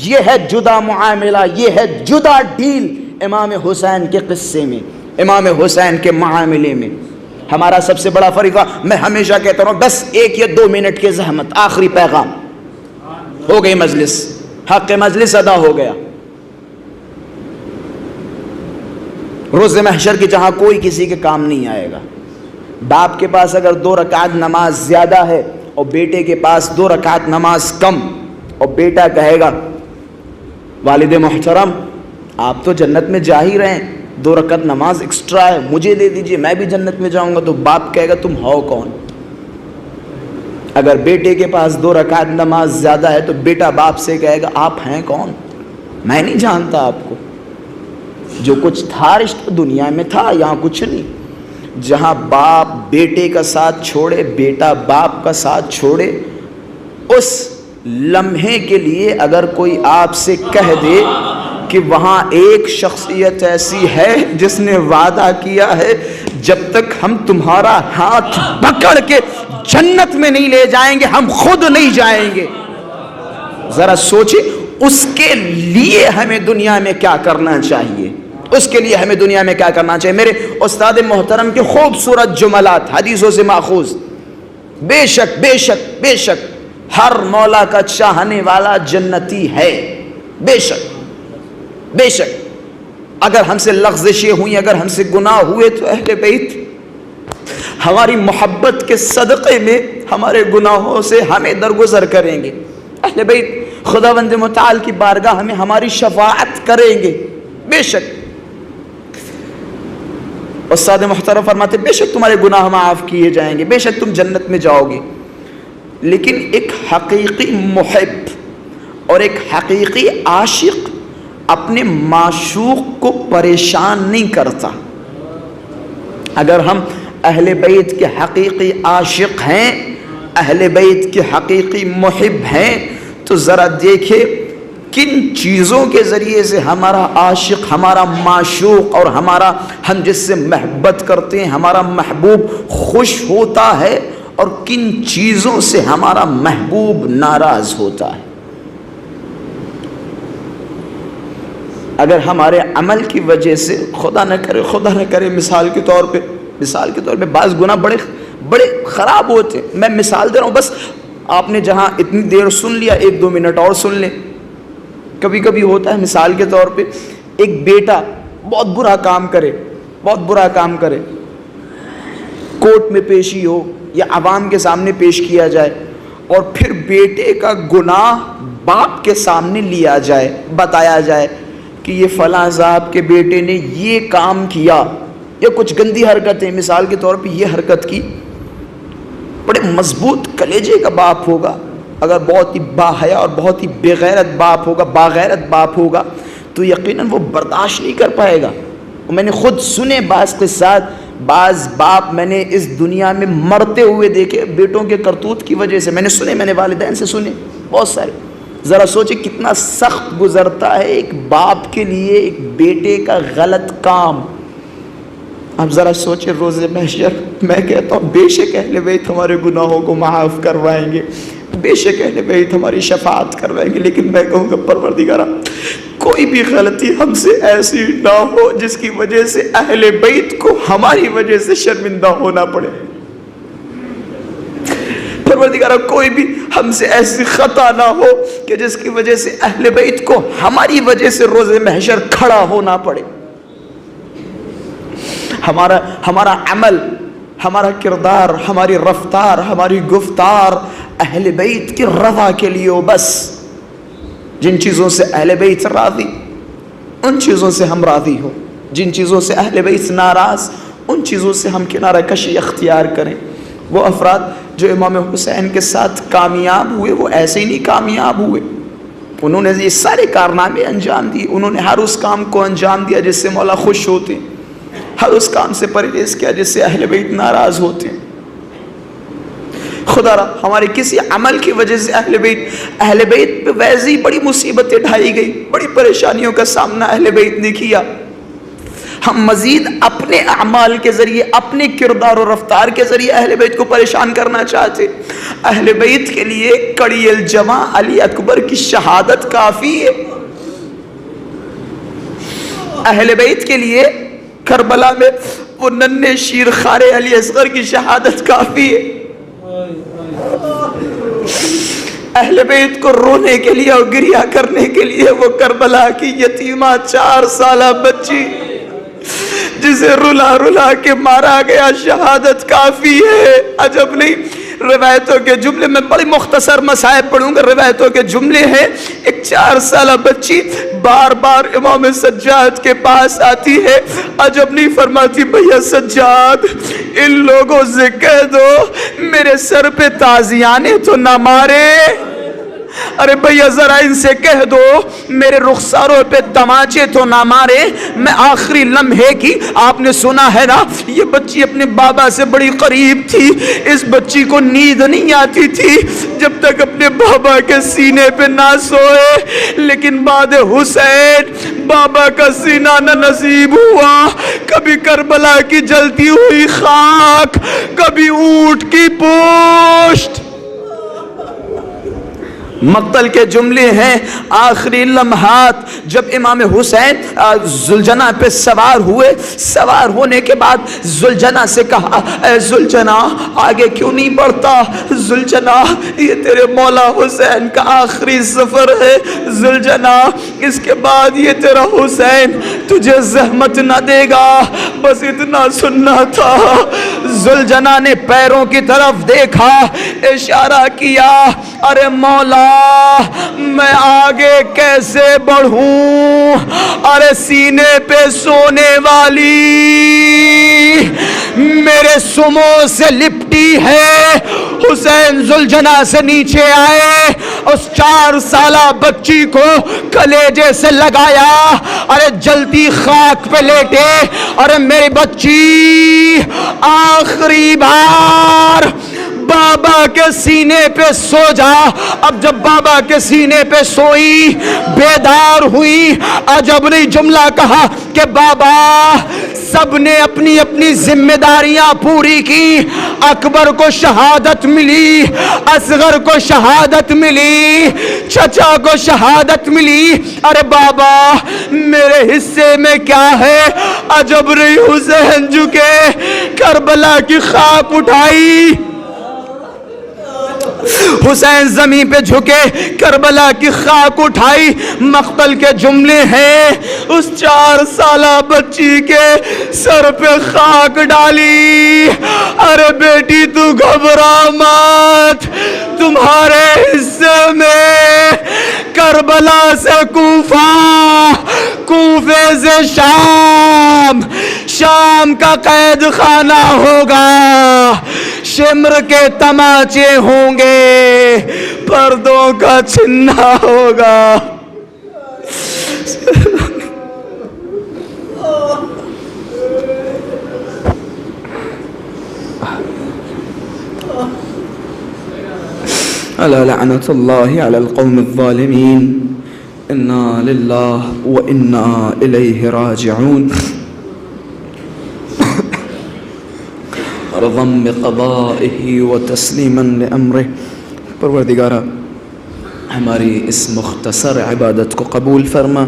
یہ ہے جدا معاملہ، یہ ہے جدا ڈیل امام حسین کے قصے میں، امام حسین کے معاملے میں۔ ہمارا سب سے بڑا فریقہ، میں ہمیشہ کہتا ہوں بس 1 یا 2 منٹ کی زحمت، آخری پیغام، ہو گئی مجلس، حق مجلس ادا ہو گیا۔ روز محشر کی جہاں کوئی کسی کے کام نہیں آئے گا، باپ کے پاس اگر 2 رکعت نماز زیادہ ہے اور بیٹے کے پاس 2 رکعت نماز کم، اور بیٹا کہے گا والد محترم آپ تو جنت میں جا ہی رہے ہیں، 2 رکعت نماز ایکسٹرا ہے مجھے دے دیجئے میں بھی جنت میں جاؤں گا، تو باپ کہے گا تم ہو کون؟ اگر بیٹے کے پاس 2 رکعت نماز زیادہ ہے تو بیٹا باپ سے کہے گا آپ ہیں کون؟ میں نہیں جانتا آپ کو، جو کچھ تھا رشتہ دنیا میں تھا، یہاں کچھ نہیں۔ جہاں باپ بیٹے کا ساتھ چھوڑے، بیٹا باپ کا ساتھ چھوڑے، اس لمحے کے لیے اگر کوئی آپ سے کہہ دے کہ وہاں ایک شخصیت ایسی ہے جس نے وعدہ کیا ہے جب تک ہم تمہارا ہاتھ پکڑ کے جنت میں نہیں لے جائیں گے ہم خود نہیں جائیں گے، ذرا سوچیں اس کے لیے ہمیں دنیا میں کیا کرنا چاہیے، اس کے لیے ہمیں دنیا میں کیا کرنا چاہیے۔ میرے استاد محترم کے خوبصورت جملات حدیثوں سے ماخوذ، بے شک بے شک بے شک ہر مولا کا چاہنے والا جنتی ہے، بے شک بے شک، اگر ہم سے لغزشیں ہوئیں، اگر ہم سے گناہ ہوئے تو اہل بیت ہماری محبت کے صدقے میں ہمارے گناہوں سے ہمیں درگزر کریں گے، اہل بیت خداوند متعال کی بارگاہ میں ہماری شفاعت کریں گے، بے شک۔ استاد محترم فرماتے بے شک تمہارے گناہ معاف کیے جائیں گے، بے شک تم جنت میں جاؤ گے، لیکن ایک حقیقی محب اور ایک حقیقی عاشق اپنے معشوق کو پریشان نہیں کرتا۔ اگر ہم اہل بیت کے حقیقی عاشق ہیں، اہل بیت کے حقیقی محب ہیں، تو ذرا دیکھیں کن چیزوں کے ذریعے سے ہمارا عاشق، ہمارا معشوق اور ہم جس سے محبت کرتے ہیں ہمارا محبوب خوش ہوتا ہے، اور کن چیزوں سے ہمارا محبوب ناراض ہوتا ہے۔ اگر ہمارے عمل کی وجہ سے خدا نہ کرے مثال کے طور پہ بعض گناہ بڑے خراب ہوتے ہیں، میں مثال دے رہا ہوں، بس آپ نے جہاں اتنی دیر سن لیا 1-2 منٹ اور سن لیں۔ کبھی کبھی ہوتا ہے مثال کے طور پہ ایک بیٹا بہت برا کام کرے، کورٹ میں پیشی ہو یا عوام کے سامنے پیش کیا جائے، اور پھر بیٹے کا گناہ باپ کے سامنے لیا جائے، بتایا جائے کہ یہ فلاں صاحب کے بیٹے نے یہ کام کیا یا کچھ گندی حرکتیں، مثال کے طور پہ یہ حرکت کی، بڑے مضبوط کلیجے کا باپ ہوگا، اگر بہت ہی باحیا اور بہت ہی باغیرت باپ ہوگا تو یقیناً وہ برداشت نہیں کر پائے گا۔ میں نے خود سنے بعض قصات، بعض باپ میں نے اس دنیا میں مرتے ہوئے دیکھے بیٹوں کے کرتوت کی وجہ سے، میں نے والدین سے سنے بہت سارے۔ ذرا سوچیں کتنا سخت گزرتا ہے ایک باپ کے لیے ایک بیٹے کا غلط کام۔ اب ذرا سوچیں روز محشر، میں کہتا ہوں بے شک اہل بیت ہمارے گناہوں کو معاف کروائیں گے، بے شک اہل بیت ہماری شفاعت کروائیں گے، لیکن میں کہوں گا پروردگارا کوئی بھی غلطی ہم سے ایسی نہ ہو جس کی وجہ سے اہل بیت کو ہماری وجہ سے شرمندہ ہونا پڑے۔ پروردگارہ کوئی بھی ہم سے ایسی خطا نہ ہو کہ جس کی وجہ سے اہل بیت کو ہماری وجہ سے روز محشر کھڑا ہونا پڑے. ہمارا عمل، ہمارا کردار، ہماری رفتار، ہماری گفتار اہل بیت کی رضا کے لیے ہو. بس جن چیزوں سے اہل بیت راضی ان چیزوں سے ہم راضی ہو، جن چیزوں سے اہل بیت ناراض ان چیزوں سے ہم کنارہ کشی اختیار کریں. وہ افراد جو امام حسین کے ساتھ کامیاب ہوئے وہ ایسے ہی نہیں کامیاب ہوئے، انہوں نے یہ سارے کارنامے انجام دیے، انہوں نے ہر اس کام کو انجام دیا جس سے مولا خوش ہوتے ہیں، ہر اس کام سے پرہیز کیا جس سے اہل بیت ناراض ہوتے ہیں. خدا را ہمارے کسی عمل کی وجہ سے اہل بیت پہ ویسے ہی بڑی مصیبتیں ڈھائی گئی، بڑی پریشانیوں کا سامنا اہل بیت نے کیا. ہم مزید اپنے اعمال کے ذریعے، اپنے کردار و رفتار کے ذریعے اہل بیت کو پریشان کرنا چاہتے. اہل بیت کے لیے کڑی الجمع علی اکبر کی شہادت کافی ہے. اہل بیت کے لیے کربلا میں وہ ننھے شیر خوار علی اصغر کی شہادت کافی ہے. اہل بیت کو رونے کے لیے اور گریہ کرنے کے لیے وہ کربلا کی یتیمہ 4 سالہ بچی جسے رلا رلا کے مارا گیا شہادت کافی ہے. عجب نہیں، روایتوں کے جملے میں بڑی مختصر مصائب پڑھوں گا. روایتوں کے جملے ہیں ایک 4 سالہ بچی بار بار امام سجاد کے پاس آتی ہے. عجب نہیں، فرماتی بھیا سجاد ان لوگوں سے کہہ دو میرے سر پہ تازیانے تو نہ مارے. ارے بھیا ذرا ان سے کہہ دو میرے رخساروں پہ تماچے تو نہ مارے. میں آخری لمحے کی، آپ نے سنا ہے نا یہ بچی اپنے بابا سے بڑی قریب تھی، اس بچی کو نیند نہیں آتی تھی جب تک اپنے بابا کے سینے پہ نہ سوئے. لیکن بعد حسین بابا کا سینہ نہ نصیب ہوا. کبھی کربلا کی جلتی ہوئی خاک، کبھی اونٹ کی پوشت. مقتل کے جملے ہیں آخری لمحات جب امام حسین زلجنہ پہ سوار ہوئے. سوار ہونے کے بعد زلجنہ سے کہا اے زلجنہ آگے کیوں نہیں بڑھتا؟ زلجنہ یہ تیرے مولا حسین کا آخری سفر ہے. زلجنہ اس کے بعد یہ تیرا حسین تجھے زحمت نہ دے گا، بس اتنا سننا تھا. زلجنہ نے پیروں کی طرف دیکھا، اشارہ کیا ارے مولا میں آگے کیسے بڑھوں؟ ارے سینے پہ سونے والی میرے سمو سے لپٹی ہے. حسین زلجنہ سے نیچے آئے، اس 4 سالہ بچی کو کلیجے سے لگایا، ارے جلتی خاک پہ لیٹے. ارے میری بچی آخری بار بابا کے سینے پہ سو جا. اب جب بابا کے سینے پہ سوئی، بیدار ہوئی، عجب نہیں جملہ کہا کہ بابا سب نے اپنی اپنی ذمہ داریاں پوری کی. اکبر کو شہادت ملی، اصغر کو شہادت ملی، چچا کو شہادت ملی. ارے بابا میرے حصے میں کیا ہے؟ عجب نہیں حسین جھکے، کربلا کی خاک اٹھائی. حسین زمین پہ جھکے، کربلا کی خاک اٹھائی. مقتل کے جملے ہیں اس 4 سالہ بچی کے سر پہ خاک ڈالی. ارے بیٹی تو گھبرا مت، تمہارے حصے میں کربلا سے کوفہ، کوفے سے شام، شام کا قید خانہ ہوگا، شمر کے تماچے ہوں گے، پردوں کا چھنا ہوگا. الا لعنت اللہ علی القوم الظالمین. انا للہ و انا الیہ راجعون. رضا بقضائه وتسلیما لامرہ. پروردگارہ ہماری اس مختصر عبادت کو قبول فرما.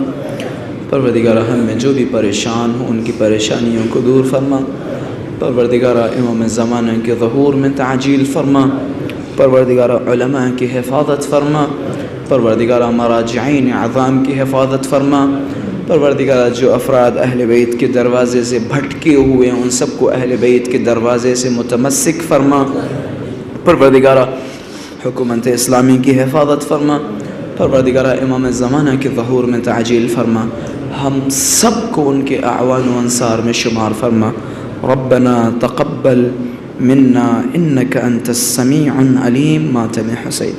پروردگارہ ہم میں جو بھی پریشان ہوں ان کی پریشانیوں کو دور فرما. پروردگارہ امام زمانہ کے ظہور میں تعجیل فرما. پروردگارہ علماء کی حفاظت فرما، پروردگارہ مراجعین اعظام کی حفاظت فرما، پروردگارہ جو افراد اہل بیت کے دروازے سے بھٹکے ہوئے ہیں ان سب کو اہل بیت کے دروازے سے متمسک فرما، پروردگارہ حکومت اسلامی کی حفاظت فرما، پروردگارہ امام زمانہ کے ظہور میں تعجیل فرما، ہم سب کو ان کے اعوان و انصار میں شمار فرما۔ ربنا تقبل منا انك انت السميع العليم۔ ماتم حسین۔